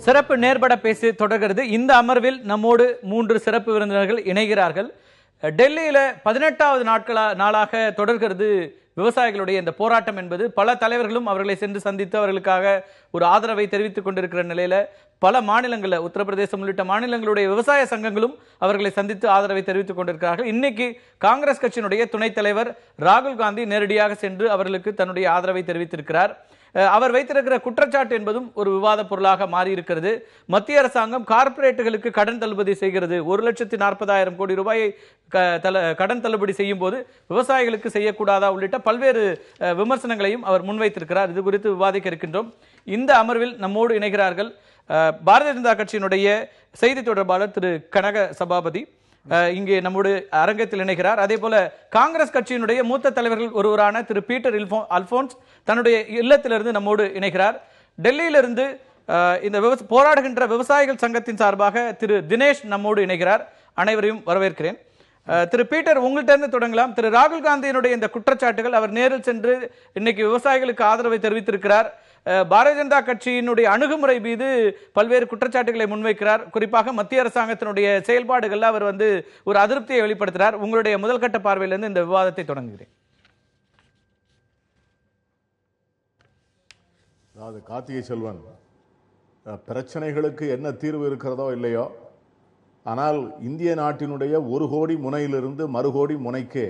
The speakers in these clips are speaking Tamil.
சிறப்பு நேர்பட பேசி தொடர்கிறது. இந்த அமர்வில் நம்மோடு 3 சிறப்பு விருந்தினர்கள் இணைகிறார்கள். டெல்லியில 18வது நாளாக தொடர்கிறது விவசாயிகளுடைய இந்த போராட்டம் என்பது. பல தலைவர்களும் அவர்களை சென்று சந்தித்து அவர்களுக்காக ஒரு ஆதரவை தெரிவித்துக் கொண்டிருக்கிற நிலையில பல மாநிலங்களில் உத்தரப்பிரதேசம் உள்ளிட்ட மாநிலங்களுடைய விவசாய சங்கங்களும் அவர்களை சந்தித்து ஆதரவை தெரிவித்துக் கொண்டிருக்கிறார்கள். இன்னைக்கு காங்கிரஸ் கட்சியினுடைய துணைத் தலைவர் ராகுல் காந்தி நேரடியாக சென்று அவர்களுக்கு தன்னுடைய ஆதரவை தெரிவித்திருக்கிறார். அவர் வைத்திருக்கிற குற்றச்சாட்டு என்பதும் ஒரு விவாத பொருளாக மாறி இருக்கிறது. மத்திய அரசாங்கம் கார்ப்பரேட்டுகளுக்கு கடன் தள்ளுபடி செய்கிறது. 1,40,000 கோடி ரூபாயை கடன் தள்ளுபடி செய்யும் போது விவசாயிகளுக்கு செய்யக்கூடாதா உள்ளிட்ட பல்வேறு விமர்சனங்களையும் அவர் முன்வைத்திருக்கிறார். இது குறித்து விவாதிக்க இருக்கின்றோம். இந்த அமர்வில் நம்மோடு இணைகிறார்கள் பாரதிய ஜனதா கட்சியினுடைய செய்தி தொடர்பாளர் திரு கனக சபாபதி இங்கே நம்மோடு அரங்கத்தில் இணைகிறார். அதே போல காங்கிரஸ் கட்சியினுடைய மூத்த தலைவர்கள் ஒருவரான திரு பீட்டர் அல்போன்ஸ் தன்னுடைய இல்லத்திலிருந்து நம்மோடு இணைகிறார். டெல்லியிலிருந்து இந்த போராடுகின்ற விவசாயிகள் சங்கத்தின் சார்பாக திரு தினேஷ் நம்மோடு இணைகிறார். அனைவரையும் வரவேற்கிறேன். திரு பீட்டர், உங்கள்கிட்ட இருந்து தொடங்கலாம். திரு ராகுல் காந்தியினுடைய இந்த குற்றச்சாட்டுகள், அவர் நேரில் சென்று இன்னைக்கு விவசாயிகளுக்கு ஆதரவை தெரிவித்திருக்கிறார். பாரதிய ஜனதா கட்சியினுடைய அணுகுமுறை மீது பல்வேறு குற்றச்சாட்டுகளை முன்வைக்கிறார். குறிப்பாக மத்திய அரசாங்கத்தினுடைய செயல்பாடுகள் அவர் ஒரு அதிருப்தியை வெளிப்படுத்துகிறார். உங்களுடைய முதல் கட்ட பார்வையிலிருந்து இந்த விவாதத்தை தொடங்குகிறேன். அதாவது கார்த்திகை செல்வன், பிரச்சனைகளுக்கு என்ன தீர்வு இருக்கிறதோ இல்லையோ, ஆனால் இந்திய நாட்டினுடைய 1 கோடி முனையிலிருந்து மறுகோடி முனைக்கு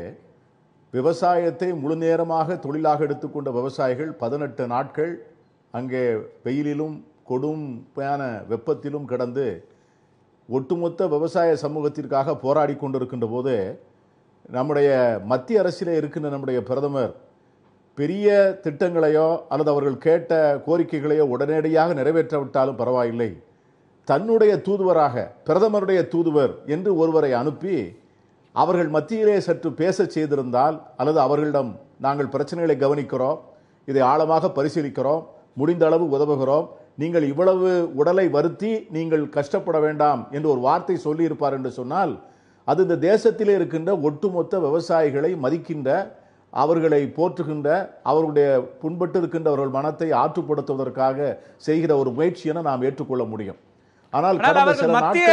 விவசாயத்தை முழு நேரமாக தொழிலாக எடுத்துக்கொண்ட விவசாயிகள் 18 நாட்கள் அங்கே வெயிலிலும் கொடுமையான வெப்பத்திலும் கிடந்து ஒட்டுமொத்த விவசாய சமூகத்திற்காக போராடி கொண்டிருக்கின்ற போது நம்முடைய மத்திய அரசிலே இருக்கின்ற நம்முடைய பிரதமர் பெரிய திட்டங்களையோ அல்லது அவர்கள் கேட்ட கோரிக்கைகளையோ உடனடியாக நிறைவேற்றவிட்டாலும் பரவாயில்லை, தன்னுடைய தூதுவராக பிரதமருடைய தூதுவர் என்று ஒருவரை அனுப்பி அவர்கள் மத்தியிலே சற்று பேச செய்திருந்தால், அல்லது அவர்களிடம் நாங்கள் பிரச்சனைகளை கவனிக்கிறோம், இதை ஆழமாக பரிசீலிக்கிறோம், முடிந்த அளவு உதவுகிறோம், நீங்கள் இவ்வளவு உடலை வருத்தி நீங்கள் கஷ்டப்பட வேண்டாம் என்று ஒரு வார்த்தை சொல்லி இருப்பார் என்று சொன்னால், அது இந்த தேசத்திலே இருக்கின்ற ஒட்டுமொத்த விவசாயிகளை மதிக்கின்ற, அவர்களை போற்றுகின்ற, அவர்களுடைய புண்பட்டு இருக்கின்றவர்கள் மனத்தை ஆற்றுப்படுத்துவதற்காக செய்கிற ஒரு முயற்சி என நாம் ஏற்றுக்கொள்ள முடியும். ஆனால் மத்திய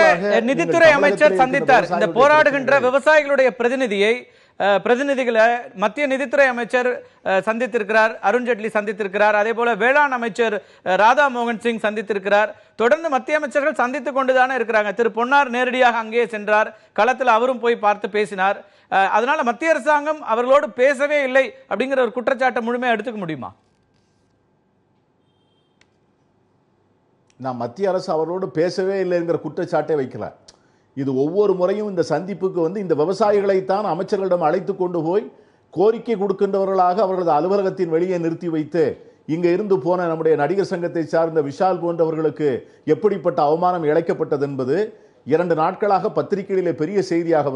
நிதித்துறை அமைச்சர் சந்தித்தார். இந்த போராடுகின்ற விவசாயிகளுடைய பிரதிநிதிகளை மத்திய நிதித்துறை அமைச்சர் சந்தித்திருக்கிறார், அருண்ஜேட்லி சந்தித்திருக்கிறார். அதே போல வேளாண் அமைச்சர் ராதா மோகன் சிங் சந்தித்திருக்கிறார். தொடர்ந்து மத்திய அமைச்சர்கள் சந்தித்துக் கொண்டுதானே இருக்கிறாங்க. திரு பொன்னார் நேரடியாக அங்கே சென்றார், களத்தில் அவரும் போய் பார்த்து பேசினார். அதனால மத்திய அரசாங்கம் அவர்களோடு பேசவே இல்லை அப்படிங்கிற ஒரு குற்றச்சாட்டை முழுமையாக எடுத்துக்க முடியுமா? நான் மத்திய அரசு அவர்களோடு பேசவே இல்லை என்கிற குற்றச்சாட்டை வைக்கல. இது ஒவ்வொரு முறையும் இந்த சந்திப்புக்கு இந்த விவசாயிகளைத்தான் அமைச்சர்களிடம் அழைத்து கொண்டு போய் கோரிக்கை கொடுக்கின்றவர்களாக அவர்களது அலுவலகத்தின் வெளியே நிறுத்தி வைத்து, இங்க இருந்து போன நம்முடைய நடிகர் சங்கத்தை சார்ந்த விஷால் போன்றவர்களுக்கு எப்படிப்பட்ட அவமானம் இழைக்கப்பட்டது என்பது 2 நாட்களாக பத்திரிகைகளிலே பெரிய செய்தியாக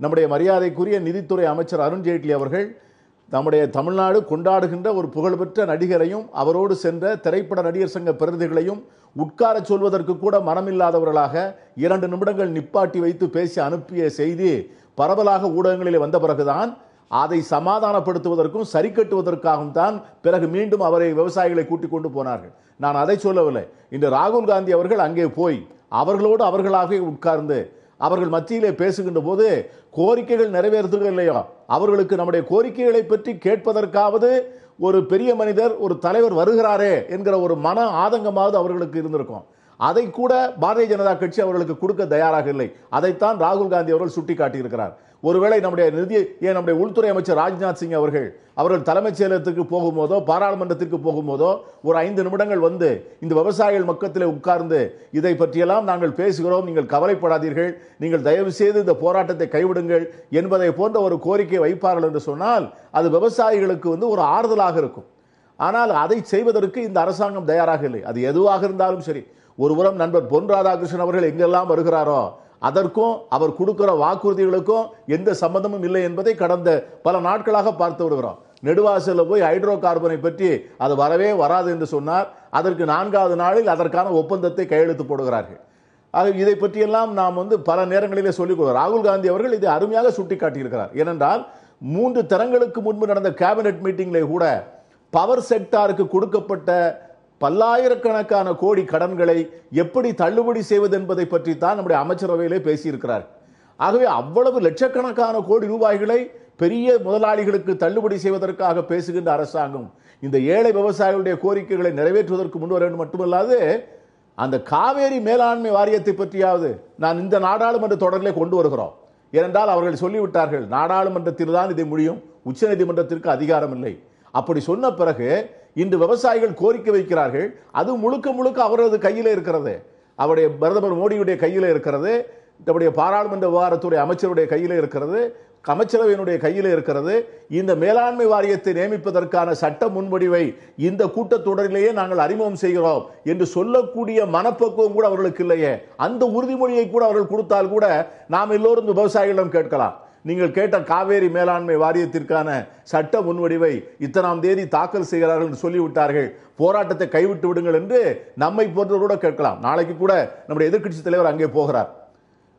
நம்முடைய மரியாதைக்குரிய நிதித்துறை அமைச்சர் அருண்ஜேட்லி அவர்கள் நம்முடைய தமிழ்நாடு கொண்டாடுகின்ற ஒரு புகழ்பெற்ற நடிகரையும் அவரோடு சென்ற திரைப்பட நடிகர் சங்க பிரதிநிதிகளையும் உட்கார சொல்வதற்கு கூட மனமில்லாதவர்களாக 2 நிமிடங்கள் நிப்பாட்டி வைத்து பேசி அனுப்பிய செய்தி பரவலாக ஊடகங்களில் வந்த பிறகுதான் அதை சமாதானப்படுத்துவதற்கும் சரி கட்டுவதற்காகவும் தான் பிறகு மீண்டும் அவரை விவசாயிகளை கூட்டிக் கொண்டு போனார்கள். நான் அதை சொல்லவில்லை. இன்று ராகுல் காந்தி அவர்கள் அங்கே போய் அவர்களோடு அவர்களாகவே உட்கார்ந்து அவர்கள் மத்தியிலே பேசுகின்ற போது கோரிக்கைகள் நிறைவேறுகிறது இல்லையோ, அவர்களுக்கு நம்முடைய கோரிக்கைகளை பற்றி கேட்பதற்காவது ஒரு பெரிய மனிதர், ஒரு தலைவர் வருகிறாரே என்கிற ஒரு மன ஆதங்கமாவது அவர்களுக்கு இருந்திருக்கும். அதை கூட பாரதிய ஜனதா கட்சி அவர்களுக்கு கொடுக்க தயாராக இல்லை. அதைத்தான் ராகுல் காந்தி அவர்கள் சுட்டிக்காட்டியிருக்கிறார். ஒருவேளை நம்முடைய உள்துறை அமைச்சர் ராஜ்நாத் சிங் அவர்கள் தலைமைச் செயலகத்துக்கு போகும்போதோ பாராளுமன்றத்திற்கு போகும்போதோ ஒரு 5 நிமிடங்கள் இந்த விவசாயிகள் மக்கத்திலே உட்கார்ந்து இதை பற்றியெல்லாம் நாங்கள் பேசுகிறோம், நீங்கள் கவலைப்படாதீர்கள், நீங்கள் தயவு செய்து இந்த போராட்டத்தை கைவிடுங்கள் என்பதை போன்ற ஒரு கோரிக்கை வைப்பார்கள் என்று சொன்னால் அது விவசாயிகளுக்கு ஒரு ஆறுதலாக இருக்கும். ஆனால் அதை செய்வதற்கு இந்த அரசாங்கம் தயாராக இல்லை. அது எதுவாக இருந்தாலும் சரி, ஒருபுறம் நண்பர் பொன் ராதாகிருஷ்ணன் அவர்கள் எங்கெல்லாம் வருகிறாரோ அதற்கும் அவர் கொடுக்கிற வாக்குறுதிகளுக்கும் எந்த சம்பந்தமும் இல்லை என்பதை கடந்த பல நாட்களாக பார்த்து வருகிறோம். நெடுவாசலில் போய் ஹைட்ரோ கார்பனை பற்றி அது வரவே வராது என்று சொன்னார். அதற்கு 4வது நாளில் அதற்கான ஒப்பந்தத்தை கையெழுத்து போடுகிறார்கள். இதை பற்றியெல்லாம் நாம் பல நேரங்களிலே சொல்லிக் கொடுக்கிறோம். ராகுல் காந்தி அவர்கள் இதை அருமையாக சுட்டிக்காட்டியிருக்கிறார். ஏனென்றால் 3 தினங்களுக்கு முன்பு நடந்த கேபினெட் மீட்டிங்ல கூட பவர் செக்டாருக்கு கொடுக்கப்பட்ட பல்லாயிரக்கணக்கான கோடி கடன்களை எப்படி தள்ளுபடி செய்வது என்பதை பற்றி தான் நம்முடைய அமைச்சரவையிலே பேசியிருக்கிறார். ஆகவே அவ்வளவு லட்சக்கணக்கான கோடி ரூபாய்களை பெரிய முதலாளிகளுக்கு தள்ளுபடி செய்வதற்காக பேசுகின்ற அரசாங்கம் இந்த ஏழை விவசாயிகளுடைய கோரிக்கைகளை நிறைவேற்றுவதற்கு முன்வர வேண்டும். மட்டுமல்லாது அந்த காவேரி மேலாண்மை வாரியத்தை பற்றியாவது நான் இந்த நாடாளுமன்ற தொடரிலே கொண்டு வருகிறோம். ஏனென்றால் அவர்கள் சொல்லிவிட்டார்கள், நாடாளுமன்றத்தில் தான் இதை முடியும், உச்சநீதிமன்றத்திற்கு அதிகாரம் இல்லை. அப்படி சொன்ன பிறகு இன்று விவசாயிகள் கோரிக்கை வைக்கிறார்கள். அது முழுக்க முழுக்க அவரது கையில் இருக்கிறது, அவருடைய பிரதமர் மோடியுடைய கையில் இருக்கிறது, நம்முடைய பாராளுமன்ற விவகாரத்துடைய அமைச்சருடைய கையில் இருக்கிறது, அமைச்சரவையினுடைய கையில் இருக்கிறது. இந்த மேலாண்மை வாரியத்தை நியமிப்பதற்கான சட்ட முன்வடிவை இந்த கூட்டத்தொடரிலேயே நாங்கள் அறிமுகம் செய்கிறோம் என்று சொல்லக்கூடிய மனப்பக்குவம் கூட அவர்களுக்கு இல்லையே. அந்த உறுதிமொழியை கூட அவர்கள் கொடுத்தால் கூட நாம் எல்லோரும் விவசாயிகளிடம் கேட்கலாம், நீங்கள் கேட்ட காவேரி மேலாண்மை வாரியத்திற்கான சட்ட முன்வடிவை இத்தனாம் தேதி தாக்கல் செய்கிறார்கள் என்று சொல்லிவிட்டார்கள், போராட்டத்தை கைவிட்டு விடுங்கள் என்று நம்மை போன்றவரோட கேட்கலாம். நாளைக்கு கூட நம்முடைய எதிர்க்கட்சி தலைவர் அங்கே போகிறார்,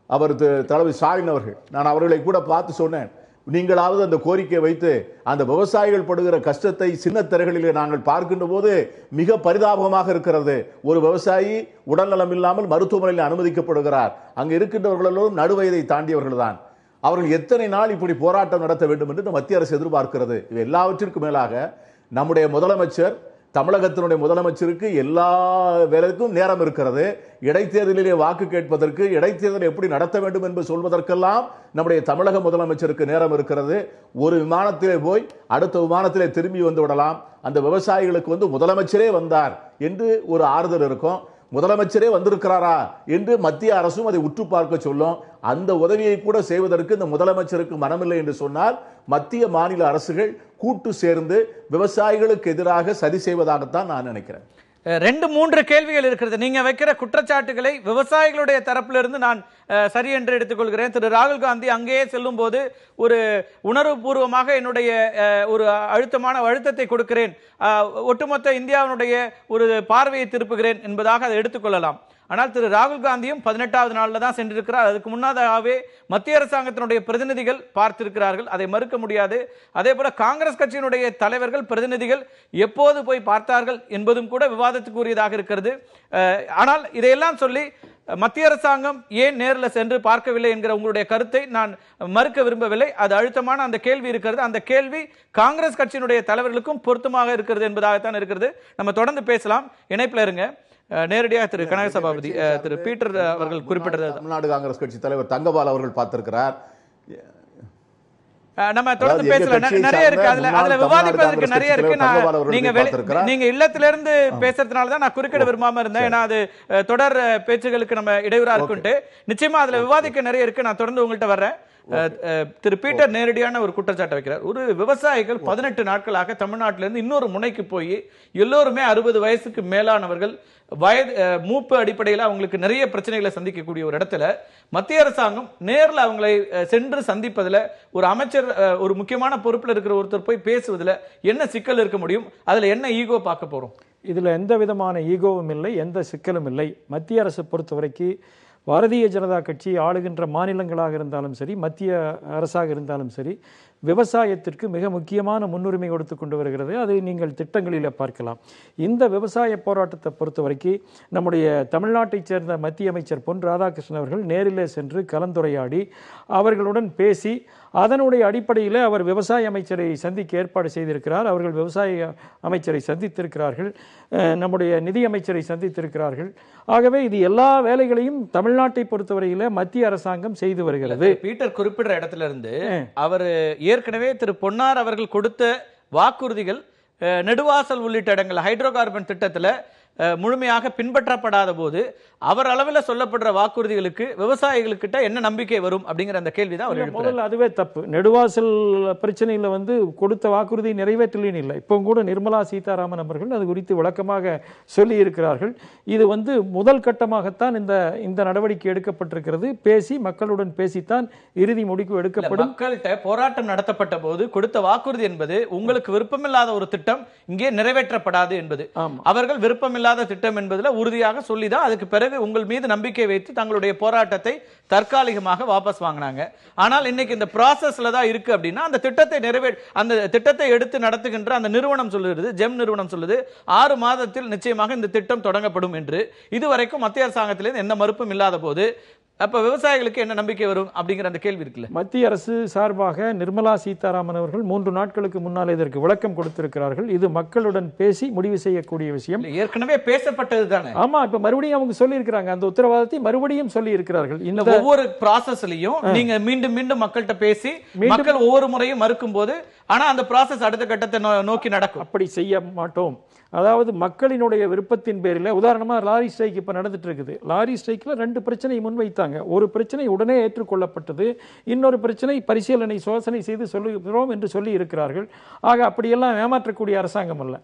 அவர் தளபதி ஸ்டாலின் அவர்கள். நான் அவர்களை கூட பார்த்து சொன்னேன், நீங்களாவது அந்த கோரிக்கையை வைத்து அந்த விவசாயிகள் படுகிற கஷ்டத்தை சின்ன திரைகளிலே நாங்கள் பார்க்கின்ற போது மிக பரிதாபமாக இருக்கிறது. ஒரு விவசாயி உடல்நலம் இல்லாமல் மருத்துவமனையில் அனுமதிக்கப்படுகிறார். அங்கு இருக்கின்றவர்களும் நடுவயதை தாண்டியவர்கள் தான். அவர்கள் எத்தனை நாள் இப்படி போராட்டம் நடத்த வேண்டும் என்று மத்திய அரசு எதிர்பார்க்கிறது. இது எல்லாவற்றிற்கும் மேலாக நம்முடைய முதலமைச்சர், தமிழகத்தினுடைய முதலமைச்சருக்கு எல்லா வேலைக்கும் நேரம் இருக்கிறது. இடைத்தேர்தலிலே வாக்கு கேட்பதற்கு, இடைத்தேர்தலை எப்படி நடத்த வேண்டும் என்று சொல்வதற்கெல்லாம் நம்முடைய தமிழக முதலமைச்சருக்கு நேரம் இருக்கிறது. ஒரு விமானத்திலே போய் அடுத்த விமானத்திலே திரும்பி வந்து விடலாம். அந்த விவசாயிகளுக்கு முதலமைச்சரே வந்தார் என்று ஒரு ஆறுதல் இருக்கும். முதலமைச்சரே வந்திருக்கிறாரா என்று மத்திய அரசும் அதை உற்று பார்க்க சொல்லும். அந்த உதவியை கூட செய்வதற்கு இந்த முதலமைச்சருக்கு மனமில்லை என்று சொன்னால் மத்திய மாநில அரசுகள் கூட்டு சேர்ந்து விவசாயிகளுக்கு எதிராக சதி செய்வதாகத்தான் நான் நினைக்கிறேன். 2-3 கேள்விகள் இருக்கிறது. நீங்க வைக்கிற குற்றச்சாட்டுகளை விவசாயிகளுடைய தரப்பிலிருந்து நான் சரி என்று எடுத்துக்கொள்கிறேன். திரு ராகுல் காந்தி அங்கேயே செல்லும் போது ஒரு உணர்வுபூர்வமாக என்னுடைய ஒரு அழுத்தத்தை கொடுக்கிறேன், ஒட்டுமொத்த இந்தியாவினுடைய ஒரு பார்வையை திருப்புகிறேன் என்பதாக அதை எடுத்துக்கொள்ளலாம். ஆனால் திரு ராகுல் காந்தியும் 18வது நாளில் தான் சென்றிருக்கிறார். அதுக்கு முன்னதாகவே மத்திய அரசாங்கத்தினுடைய பிரதிநிதிகள் பார்த்திருக்கிறார்கள், அதை மறுக்க முடியாது. அதே போல காங்கிரஸ் கட்சியினுடைய தலைவர்கள், பிரதிநிதிகள் எப்போது போய் பார்த்தார்கள் என்பதும் கூட விவாதத்துக்குரியதாக இருக்கிறது. ஆனால் இதையெல்லாம் சொல்லி மத்திய அரசாங்கம் ஏன் நேரில் சென்று பார்க்கவில்லை என்கிற உங்களுடைய கருத்தை நான் மறுக்க விரும்பவில்லை. அது அழுத்தமான அந்த கேள்வி இருக்கிறது. அந்த கேள்வி காங்கிரஸ் கட்சியினுடைய தலைவர்களுக்கும் பொருத்தமாக இருக்கிறது என்பதாகத்தான் இருக்கிறது. நம்ம தொடர்ந்து பேசலாம். இணைப்பில் இருங்க. நேரடியாக திரு கனக சபாபதி, திரு பீட்டர் அவர்கள் குறிப்பிட்டது தமிழ்நாடு காங்கிரஸ் கட்சி தலைவர் தங்கபால் அவர்கள் பார்த்திருக்கிறார். நம்ம தொடர்ந்து பேசலாம். நிறைய இருக்கு, அதுல விவாதிப்பதற்கு நிறைய இருக்கு. நீங்க இல்லத்திலிருந்து பேசுறதுனாலதான் நான் குறுக்கிட விரும்பாம இருந்தேன். ஏன்னா அது தொடர் பேச்சுகளுக்கு நம்ம இடையூறா இருக்குன்ட்டு. நிச்சயமா அதுல விவாதிக்க நிறைய இருக்கு. நான் தொடர்ந்து உங்கள்கிட்ட வர்றேன். திரு பீட்டர் நேரடியான ஒரு குற்றச்சாட்டை வைக்கிறார். ஒரு விவசாயிகள் 18 நாட்களாக தமிழ்நாட்டிலிருந்து இன்னொரு முனைக்கு போய் எல்லோருமே 60 வயசுக்கு மேலானவர்கள், வயது மூப்பு அடிப்படையில் அவங்களுக்கு நிறைய பிரச்சனைகளை சந்திக்கக்கூடிய ஒரு இடத்துல மத்திய அரசாங்கம் நேரில் அவங்களை சென்று சந்திப்பதில், ஒரு அமைச்சர் ஒரு முக்கியமான பொறுப்பில் இருக்கிற ஒருத்தர் போய் பேசுவதில் என்ன சிக்கல் இருக்க முடியும்? அதுல என்ன ஈகோ பார்க்க போறோம்? இதுல எந்த விதமான ஈகோவும் இல்லை, எந்த சிக்கலும் இல்லை. மத்திய அரசு பொறுத்தவரைக்கும் பாரதிய ஜனதா கட்சி ஆளுகின்ற மாநிலங்களாக இருந்தாலும் சரி, மத்திய அரசாக இருந்தாலும் சரி, விவசாயத்திற்கு மிக முக்கியமான முன்னுரிமை கொடுத்து கொண்டு வருகிறது. அதை நீங்கள் திட்டங்களில் பார்க்கலாம். இந்த விவசாய போராட்டத்தை பொறுத்த வரைக்கும் நம்முடைய தமிழ்நாட்டைச் சேர்ந்த மத்திய அமைச்சர் பொன் ராதாகிருஷ்ணன் அவர்கள் நேரிலே சென்று கலந்துரையாடி அவர்களுடன் பேசி அதனுடைய அடிப்படையில் அவர் விவசாய அமைச்சரை சந்திக்க ஏற்பாடு செய்திருக்கிறார். அவர்கள் விவசாய அமைச்சரை சந்தித்திருக்கிறார்கள், நம்முடைய நிதி அமைச்சரை சந்தித்திருக்கிறார்கள். ஆகவே இது எல்லா வேலைகளையும் தமிழ்நாட்டை பொறுத்தவரையில் மத்திய அரசாங்கம் செய்து வருகிறது. பீட்டர் குறிப்பிடுற இடத்துல இருந்து அவர் ஏற்கனவே திரு பொன்னார் அவர்கள் கொடுத்த வாக்குறுதிகள் நெடுவாசல் உள்ளிட்ட இடங்கள் ஹைட்ரோ கார்பன் திட்டத்தில் முழுமையாக பின்பற்றப்படாத போது அவர் அளவில் சொல்லப்படுற வாக்குறுதிகளுக்கு விவசாயிகளுக்கிட்ட என்ன நம்பிக்கை வரும் அப்படிங்கிற அந்த கேள்விதான் அவர் முதல்ல அதுவே தப்பு. நெடுவாசல் பிரச்சனையில் கொடுத்த வாக்குறுதி நிறைவேற்றலின் இல்லை. இப்போ கூட நிர்மலா சீதாராமன் அவர்கள் அது குறித்து விளக்கமாக சொல்லி இருக்கிறார்கள். இது முதல் கட்டமாகத்தான் இந்த நடவடிக்கை எடுக்கப்பட்டிருக்கிறது. பேசி மக்களுடன் பேசித்தான் இறுதி முடிவு எடுக்கப்படும். மக்கள்கிட்ட போராட்டம் நடத்தப்பட்ட போது கொடுத்த வாக்குறுதி என்பது உங்களுக்கு விருப்பமில்லாத ஒரு திட்டம் இங்கே நிறைவேற்றப்படாது என்பது. அவர்கள் விருப்பமில்லாத இல்லாத திட்டம் என்பதுல உறுதியாக சொல்லிதான் அதுக்கு பிறகு உங்கள் மீது நம்பிக்கை வைத்து தங்களுடைய போராட்டத்தை தற்காலிகமாக வாபஸ் வாங்கினாங்க. ஆனால் இன்னைக்கு இந்த ப்ராசஸ்ல தான் இருக்கு அப்படின்னா அந்த திட்டத்தை எடுத்து நடத்துகின்ற அந்த நிறுவனம் சொல்லுகிறது, ஜெம் நிறுவனம் சொல்லுது 6 மாதத்தில் நிச்சயமாக இந்த திட்டம் தொடங்கப்படும் என்று. இதுவரைக்கும் மத்திய அரசாங்கத்திலிருந்து எந்த மறுப்பும் இல்லாத போது அப்ப விவசாயிகளுக்கு என்ன நம்பிக்கை வரும் அப்படிங்கிற அந்த கேள்வி இருக்குல்ல. மத்திய அரசு சார்பாக நிர்மலா சீதாராமன் அவர்கள் 3 நாட்களுக்கு முன்னால் இதற்கு விளக்கம் கொடுத்திருக்கிறார்கள். இது மக்களுடன் பேசி முடிவு செய்யக்கூடிய விஷயம். ஏற்கனவே பேசப்பட்டது தானே. ஆமா, இப்ப மறுபடியும் அவங்க சொல்லி இருக்கிறாங்க, அந்த உத்தரவாதத்தை மறுபடியும் சொல்லி இருக்கிறார்கள். இந்த ஒவ்வொரு ப்ராசஸ்லயும் நீங்க மீண்டும் மீண்டும் மக்கள்கிட்ட பேசி மக்கள் ஒவ்வொரு முறையும் மறுக்கும் போது ஆனா அந்த ப்ராசஸ் அடுத்த கட்டத்தை நோக்கி நடக்கும். அப்படி செய்ய மாட்டோம். அதாவது மக்களினுடைய விருப்பத்தின் பேரில், உதாரணமா லாரி ஸ்ட்ரைக் இப்ப நடந்துட்டு இருக்குது. லாரி ஸ்ட்ரைக்ல 2 பிரச்சனை முன்வைத்தாங்க. ஒரு பிரச்சனை உடனே ஏற்றுக்கொள்ளப்பட்டது, இன்னொரு பிரச்சனை பரிசீலனை சோதனை செய்து சொல்லுகிறோம் என்று சொல்லி இருக்கிறார்கள். ஆக அப்படியெல்லாம் ஏமாற்றக்கூடிய அரசாங்கம் அல்ல.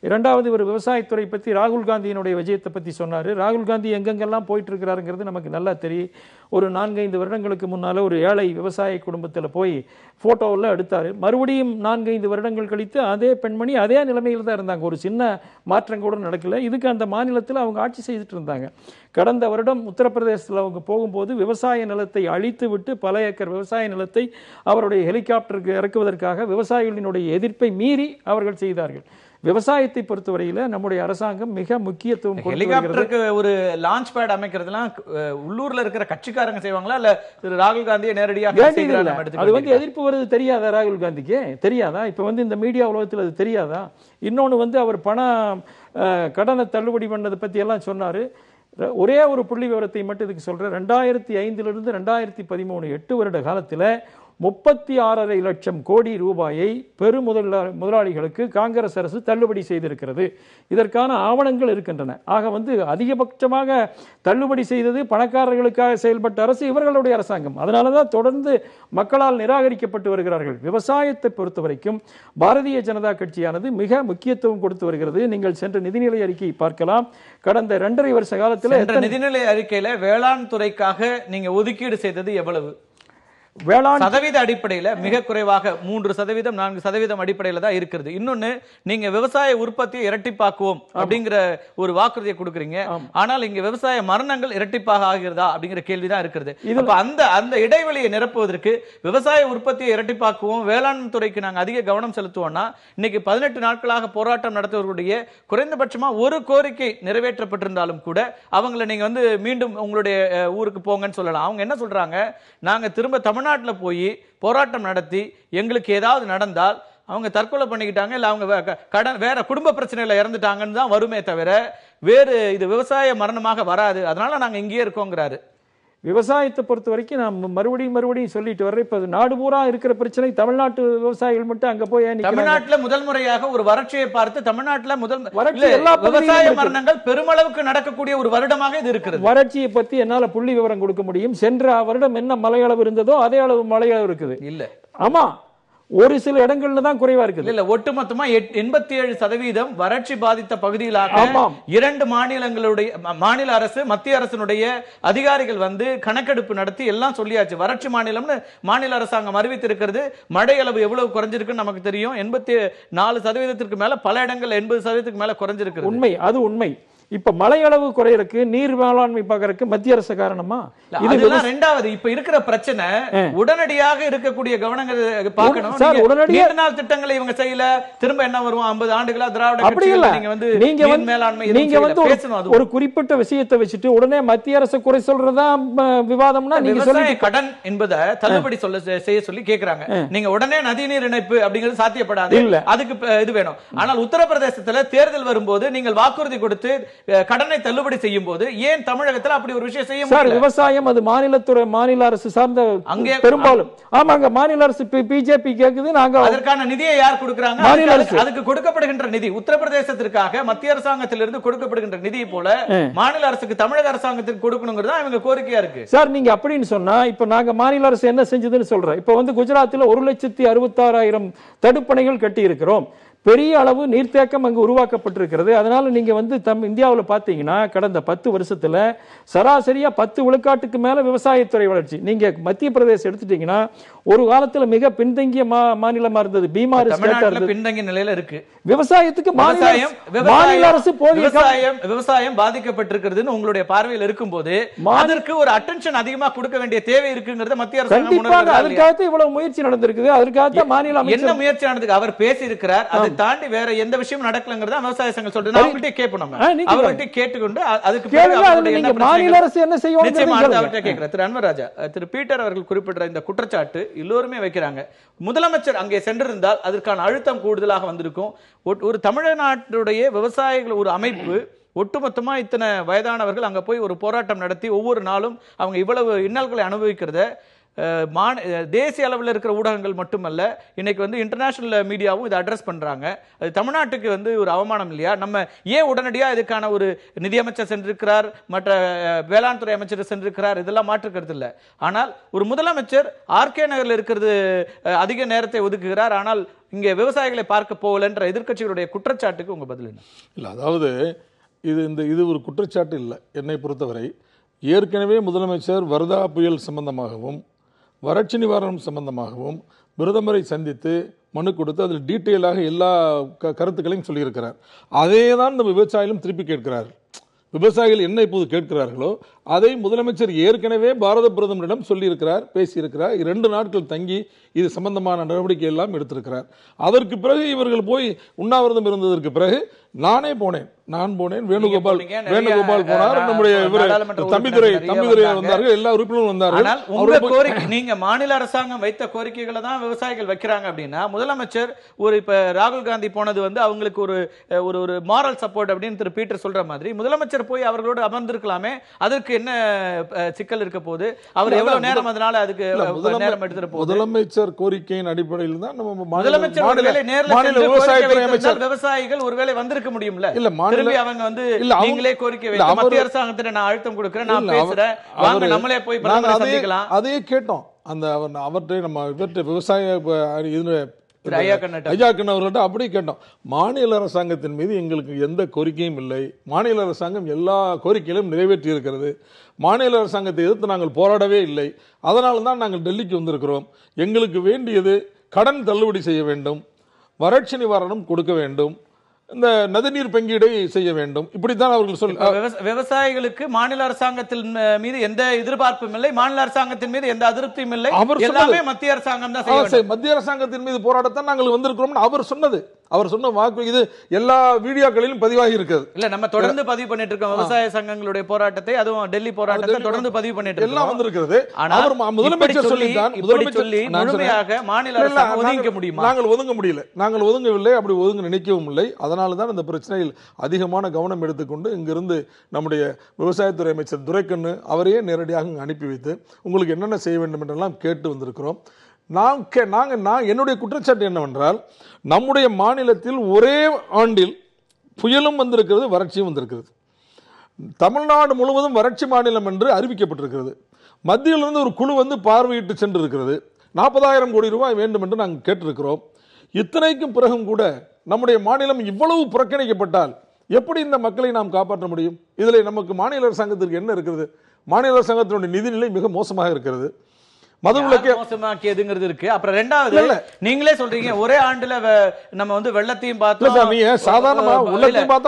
இரண்டாவது, ஒரு விவசாயத்துறை பற்றி ராகுல் காந்தியினுடைய விஜயத்தை பற்றி சொன்னார். ராகுல் காந்தி எங்கெங்கெல்லாம் போயிட்டு இருக்கிறாருங்கிறது நமக்கு நல்லா தெரியும். ஒரு 4-5 வருடங்களுக்கு முன்னால ஒரு ஏழை விவசாய குடும்பத்தில் போய் போட்டோவில் எடுத்தார். மறுபடியும் 4-5 வருடங்கள் கழித்து அதே பெண்மணி அதே நிலைமையில் தான் இருந்தாங்க. ஒரு சின்ன மாற்றம் கூட நடக்கல. இதுக்கு அந்த மாநிலத்தில் அவங்க ஆட்சி செய்துட்டு இருந்தாங்க. கடந்த வருடம் உத்தரப்பிரதேசத்தில் அவங்க போகும்போது விவசாய நிலத்தை அழித்து விட்டு பல ஏக்கர் விவசாய நிலத்தை அவருடைய ஹெலிகாப்டருக்கு இறக்குவதற்காக விவசாயிகளினுடைய எதிர்ப்பை மீறி அவர்கள் செய்தார்கள். விவசாயத்தை பொறுத்தவரையில நம்முடைய அரசாங்கம் மிக முக்கியத்துவம். ஹெலிகாப்டருக்கு ஒரு லான்ச் பேட் அமைக்கிறதுலாம் உள்ளூர்ல இருக்கிற கட்சிக்காரங்க செய்வாங்களா இல்ல திரு ராகுல் காந்தியை நேரடியாக? அது எதிர்ப்பு வருது தெரியாதா ராகுல் காந்திக்கு? தெரியாதா? இப்ப இந்த மீடியா உலகத்தில் அது தெரியாதா? இன்னொன்னு அவர் கடனை தள்ளுபடி பண்ணதை பத்தி எல்லாம் சொன்னாரு. ஒரே ஒரு புள்ளி விவரத்தை மட்டும் இதுக்கு சொல்றேன். 2005 2013 8 வருட காலத்தில் 36.5 லட்சம் கோடி ரூபாயை முதலாளிகளுக்கு காங்கிரஸ் அரசு தள்ளுபடி செய்திருக்கிறது. இதற்கான ஆவணங்கள் இருக்கின்றன. ஆக அதிகபட்சமாக தள்ளுபடி செய்தது பணக்காரர்களுக்காக செயல்பட்ட அரசு இவர்களுடைய அரசாங்கம். அதனாலதான் தொடர்ந்து மக்களால் நிராகரிக்கப்பட்டு வருகிறார்கள். விவசாயத்தை பொறுத்த வரைக்கும் பாரதிய ஜனதா கட்சியானது மிக முக்கியத்துவம் கொடுத்து வருகிறது. நீங்கள் சென்ற நிதிநிலை அறிக்கையை பார்க்கலாம். கடந்த 2.5 வருஷ காலத்தில் நிதிநிலை அறிக்கையில வேளாண் துறைக்காக நீங்க ஒதுக்கீடு செய்தது எவ்வளவு? வேளாண் சதவீத அடிப்படையில மிக குறைவாக 3%, 4% அடிப்படையில தான் இருக்கிறது. இன்னொன்னு, நீங்க விவசாய உற்பத்தியை இரட்டிப்பாக்குவோம் அப்படிங்கிற ஒரு வாக்குறுதியை கொடுக்குறீங்க. ஆனால் இங்க விவசாய மரணங்கள் இரட்டிப்பாக ஆகிறதா அப்படிங்கிற கேள்விதான் இருக்கிறது. அந்த இடைவெளியை நிரப்புவதற்கு விவசாய உற்பத்தியை இரட்டிப்பாக்குவோம், வேளாண் துறைக்கு நாங்க அதிக கவனம் செலுத்துவோம்னா இன்னைக்கு 18 நாட்களாக போராட்டம் நடத்துவர்களுடைய குறைந்தபட்சமா ஒரு கோரிக்கை நிறைவேற்றப்பட்டிருந்தாலும் கூட அவங்களை நீங்க மீண்டும் உங்களுடைய ஊருக்கு போங்கன்னு சொல்லலாம். அவங்க என்ன சொல்றாங்க, நாங்க திரும்ப தமிழ்நாட்டில் போய் போராட்டம் நடத்தி எங்களுக்கு ஏதாவது நடந்தால் அவங்க தற்கொலை பண்ணிக்கிட்டாங்க இல்ல அவங்க வேற குடும்ப பிரச்சனையில இறந்துட்டாங்கன்னு தான் வருமே தவிர வேறு இது விவசாய மரணமாக வராது. அதனால நாங்க இங்கேயே இருக்கோங்கிறாரு. விவசாயத்தை பொறுத்த வரைக்கும் நான் மறுபடியும் சொல்லிட்டு வர்றேன். இப்ப நாடு பூரா இருக்கிற பிரச்சனை தமிழ்நாட்டு விவசாயிகள் மட்டும் அங்க போய் தமிழ்நாட்டுல முதல் முறையாக ஒரு வறட்சியை பார்த்து தமிழ்நாட்டுல விவசாய மரணங்கள் பெருமளவுக்கு நடக்கக்கூடிய ஒரு வருடமாக இது இருக்கிறது. வறட்சியை பத்தி என்னால புள்ளி விவரம் கொடுக்க முடியும். சென்ற வருடம் என்ன மழை அளவு இருந்ததோ அதே அளவு மழை அளவு இருக்குது. இல்ல, ஆமா, ஒரு சில இடங்கள்ல தான் குறைவா இருக்குது. இல்ல, ஒட்டுமொத்தமா 87% வறட்சி பாதித்த பகுதிகளாக 2 மாநில அரசு மத்திய அரசினுடைய அதிகாரிகள் கணக்கெடுப்பு நடத்தி எல்லாம் சொல்லியாச்சு. வறட்சி மாநிலம்னு மாநில அரசாங்கம் அறிவித்திருக்கிறது. மழை அளவு எவ்வளவு குறைஞ்சிருக்குன்னு நமக்கு தெரியும். 84% மேல, பல இடங்கள் 80% மேல குறைஞ்சிருக்கு. உண்மை, அது உண்மை. இப்ப மழை அளவு குறையறதுக்கு நீர் மேலாண்மை பார்க்கறதுக்கு மத்திய அரசு காரணமா? இதெல்லாம் ரெண்டாவது. இப்ப இருக்கிற பிரச்சனை உடனடியாக இருக்கக்கூடிய கவனங்கள் பார்க்கணும். நீண்ட நாள் திட்டங்களை இவங்க செய்யல. திரும்ப என்ன வருவோம் 50 ஆண்டுகளா திராவிட நீங்க ஒரு குறிப்பிட்ட விஷயத்தை வச்சுட்டு உடனே மத்திய அரசு குறை சொல்றதா விவாதம்னா நீங்க சொல்லி கடன் என்பதை தள்ளுபடி செய்ய சொல்லி கேக்குறாங்க. நீங்க உடனே நதிநீர் இணைப்பு அப்படிங்கிறது சாத்தியப்படாது. அதுக்கு இது வேணும். ஆனால் உத்தரப்பிரதேசத்துல தேர்தல் வரும்போது நீங்கள் வாக்குறுதி கொடுத்து கடனை தள்ளுபடி செய்யும் போது ஏன் தமிழகத்தில் அப்படி ஒரு விஷயம் செய்ய முடியல? விவசாயம் அது மாநில அரசு சார்ந்த அங்கே பெரும்பாலும். ஆமாங்க, மாநில அரசு பிஜேபி கேக்குது. நாங்க அதற்கான நிதியை யார் கொடுக்கறாங்க? அதுக்கு கொடுக்கப்படுகின்ற நிதி உத்தரப்பிரதேசத்திற்காக மத்திய அரசாங்கத்திலிருந்து கொடுக்கப்படுகின்ற நிதி போல மாநில அரசுக்கு தமிழக அரசாங்கத்துக்கு கொடுக்கணுங்கிறது தான் இவங்க கோரிக்கையா இருக்கு. சார், நீங்க அப்படின்னு சொன்னா இப்ப நாங்க மாநில அரசு என்ன செஞ்சதுன்னு சொல்றோம். இப்ப குஜராத்தில் 1,66,000 தடுப்பணைகள் கட்டி இருக்கிறோம். பெரிய அளவு நீர்த்தேக்கம் அங்கு உருவாக்கப்பட்டிருக்கிறது. அதனால நீங்க இந்தியாவில் பார்த்தீங்கன்னா கடந்த 10 வருஷத்துல சராசரியா 10 விழுக்காட்டுக்கு மேல விவசாயத்துறை வளர்ச்சி. நீங்க மத்திய பிரதேசம் எடுத்துட்டீங்கன்னா ஒரு காலத்துல மிக பின்தங்கிய மாநிலமா இருந்தது. பீகார் பின்தங்கிய நிலையில இருக்கு. விவசாயத்துக்கு மாநில அரசு விவசாயம் பாதிக்கப்பட்டிருக்கிறதுன்னு உங்களுடைய பார்வையில் இருக்கும்போது அதற்கு ஒரு அட்டென்ஷன் அதிகமா கொடுக்க வேண்டிய தேவை இருக்குங்கிறத மத்திய அரசு அதற்காக இவ்வளவு முயற்சி நடந்திருக்குது. அதற்காக மாநில என்ன முயற்சி நடந்தது அவர் பேசி இருக்கிறார். அதை தாண்டி வேற எந்த விஷயம் நடக்கலங்கிறத விவசாய சங்கம் சொல்றது. அவங்கள்ட்ட கேட்போம், அவர்கிட்ட கேட்டுக்கொண்டு அதுக்கு மாநில அரசு என்ன செய்யும் அவர்கிட்ட கேட்கிறார். திரு அன்வர்ராஜா, திரு பீட்டர் அவர்கள் குறிப்பிட்ட இந்த குற்றச்சாட்டு எல்லோருமே வைக்கிறாங்க. முதலமைச்சர் அங்கே சென்றிருந்தால் அதற்கான அழுத்தம் கூடுதலாக வந்திருக்கும். ஒரு தமிழ்நாட்டுடைய விவசாயிகள் ஒரு அமைப்பு ஒட்டுமொத்தமா இத்தனை வயதானவர்கள் அங்க போய் ஒரு போராட்டம் நடத்தி ஒவ்வொரு நாளும் அவங்க இவ்வளவு இன்னல்களை அனுபவிக்கிறத தேசிய அளவில் இருக்கிற ஊடகங்கள் மட்டுமல்ல, இன்னைக்கு வந்து இன்டர்நேஷனல் மீடியாவும் இதை அட்ரஸ் பண்றாங்க. அது தமிழ்நாட்டுக்கு வந்து ஒரு அவமானம் இல்லையா? நம்ம ஏன் உடனடியா இதுக்கான ஒரு நிதியமைச்சர் சென்றிருக்கிறார், மற்ற வேளாண் துறை அமைச்சர் சென்றிருக்கிறார், இதெல்லாம் மாற்றுக்கிறது இல்லை. ஆனால் ஒரு முதலமைச்சர் ஆர்கே நகரில் இருக்கிறது அதிக நேரத்தை ஒதுக்குகிறார், ஆனால் இங்கே விவசாயிகளை பார்க்க போகலன்ற எதிர்க்கட்சிகளுடைய குற்றச்சாட்டுக்கு உங்க பதில் என்ன? இல்லை, அதாவது இது ஒரு குற்றச்சாட்டு இல்லை. என்னை பொறுத்தவரை ஏற்கனவே முதலமைச்சர் வர்தா புயல் சம்பந்தமாகவும் வறட்சி நிவாரணம் சம்பந்தமாகவும் பிரதமரை சந்தித்து மனு கொடுத்து அதில் டீட்டெயிலாக எல்லா கருத்துக்களையும் சொல்லியிருக்கிறார். அதே தான் இந்த விவசாயிகளும் திருப்பி கேட்கிறார். விவசாயிகள் என்ன இப்போது கேட்கிறார்களோ அதை முதலமைச்சர் ஏற்கனவே பாரத பிரதமரிடம் சொல்லியிருக்கிறார், பேசியிருக்கிறார். 2 நாட்கள் தங்கி இது சம்பந்தமான நடவடிக்கை எல்லாம் எடுத்திருக்கிறார். அதற்கு பிறகு இவர்கள் போய் உண்ணாவிரதம் இருந்ததற்கு பிறகு நான் போனேன், வேணுகோபால் போனார், நம்முடைய தம்பிதுரை வந்தார்கள், எல்லா உறுப்பினரும் வந்தார்கள். நீங்க மாநில அரசாங்கம் வைத்த கோரிக்கைகளை தான் விவசாயிகள் வைக்கிறாங்க அப்படின்னா, முதலமைச்சர் ஒரு இப்ப ராகுல் காந்தி போனது வந்து அவங்களுக்கு ஒரு மாரல் சப்போர்ட் அப்படின்னு திரு பீட்டர் சொல்ற மாதிரி முதலமைச்சர் போய் அவர்களோடு அமர்ந்திருக்கலாமே, அதற்கு என்ன சிக்கல் இருக்க போது? அவர் எவ்வளவு நேரம் அதனால அதுக்கு நேரம் எடுத்துட்டு போகுது? முதலமைச்சர் கோரிக்கையின் அடிப்படையில் தான் நம்ம முதலமைச்சர் விவசாயிகள் ஒருவேளை வந்திருக்க முடியும்ல. இல்ல திரும்பி அவங்க வந்து நீங்களே கோரிக்கை வைக்க மத்திய அரசாங்கத்திட்ட நான் அழுத்தம் கொடுக்கிறேன், நான் பேசுறேன், வாங்க நம்மளே போய் சந்திக்கலாம். அதே கேட்டோம். அந்த அவற்றை நம்ம இவற்றை விவசாய ஐயா கண்ணவர்கள்ட்ட அப்படி கேட்டோம். மாநில அரசாங்கத்தின் மீது எங்களுக்கு எந்த கோரிக்கையும் இல்லை. மாநில அரசாங்கம் எல்லா கோரிக்கைகளும் நிறைவேற்றி இருக்கிறது. மாநில அரசாங்கத்தை எதிர்த்து நாங்கள் போராடவே இல்லை. அதனால தான் நாங்கள் டெல்லிக்கு வந்திருக்கிறோம். எங்களுக்கு வேண்டியது கடன் தள்ளுபடி செய்ய வேண்டும், வறட்சி நிவாரணம் கொடுக்க வேண்டும், இந்த நதிநீர் பங்கீடை செய்ய வேண்டும். இப்படித்தான் அவர்கள் விவசாயிகளுக்கு மாநில அரசாங்கத்தின் மீது எந்த எதிர்பார்ப்பும் இல்லை, மாநில அரசாங்கத்தின் மீது எந்த அதிருப்தியும் இல்லை. எல்லாமே மத்திய அரசாங்கம் தான். மத்திய அரசாங்கத்தின் மீது போராடத்தான் நாங்கள் வந்திருக்கிறோம் அவர் சொன்னது. அவர் சொன்ன வாக்கு இது எல்லா வீடியோக்களிலும் பதிவாகி இருக்கிறது. இல்ல, நம்ம தொடர்ந்து பதிவு பண்ணிட்டு இருக்கோம் விவசாய சங்கங்களுடைய போராட்டத்தை, அதுவும் டெல்லி போராட்டத்தை தொடர்ந்து பதிவு பண்ணிட்டு எல்லாம் வந்திருக்கிறது. அவர் முதலமைச்சர் சொல்லித்தான் முழுமையாக மாநில அரசாங்கம் ஒதுங்க முடியுமா? நாங்கள் ஒதுங்க முடியல, நாங்கள் ஒதுங்கவில்லை, அப்படி ஒதுங்க நினைக்கவும் இல்லை. அதனால தான் இந்த பிரச்சனையில் அதிகமான கவனம் எடுத்துக்கொண்டு இங்கிருந்து நம்முடைய விவசாயத்துறை அமைச்சர் துரைக்கண்ணு அவரையே நேரடியாக அனுப்பி வைத்து உங்களுக்கு என்னென்ன செய்ய வேண்டும் என்றெல்லாம் கேட்டு வந்திருக்கிறோம். என்னுடைய குற்றச்சாட்டு என்னவென்றால், நம்முடைய மாநிலத்தில் ஒரே ஆண்டில் புயலும் வந்திருக்கிறது, வறட்சியும் வந்திருக்கிறது. தமிழ்நாடு முழுவதும் வறட்சி மாநிலம் என்று அறிவிக்கப்பட்டிருக்கிறது. மத்தியிலிருந்து ஒரு குழு வந்து பார்வையிட்டு சென்றிருக்கிறது. 40,000 கோடி ரூபாய் வேண்டும் என்று நாங்கள் கேட்டிருக்கிறோம். இத்தனைக்கும் பிறகும் கூட நம்முடைய மாநிலம் இவ்வளவு புறக்கணிக்கப்பட்டால் எப்படி இந்த மக்களை நாம் காப்பாற்ற முடியும்? இதில் நமக்கு மாநில அரசாங்கத்திற்கு என்ன இருக்கிறது? மாநில அரசாங்கத்தினுடைய நிதிநிலை மிக மோசமாக இருக்கிறது. மோசமாக்கியதுங்கிறது இருக்கு. அப்புறம் ரெண்டாவது, நீங்களே சொல்றீங்க ஒரே ஆண்டுல நம்ம வந்து வெள்ளத்தையும்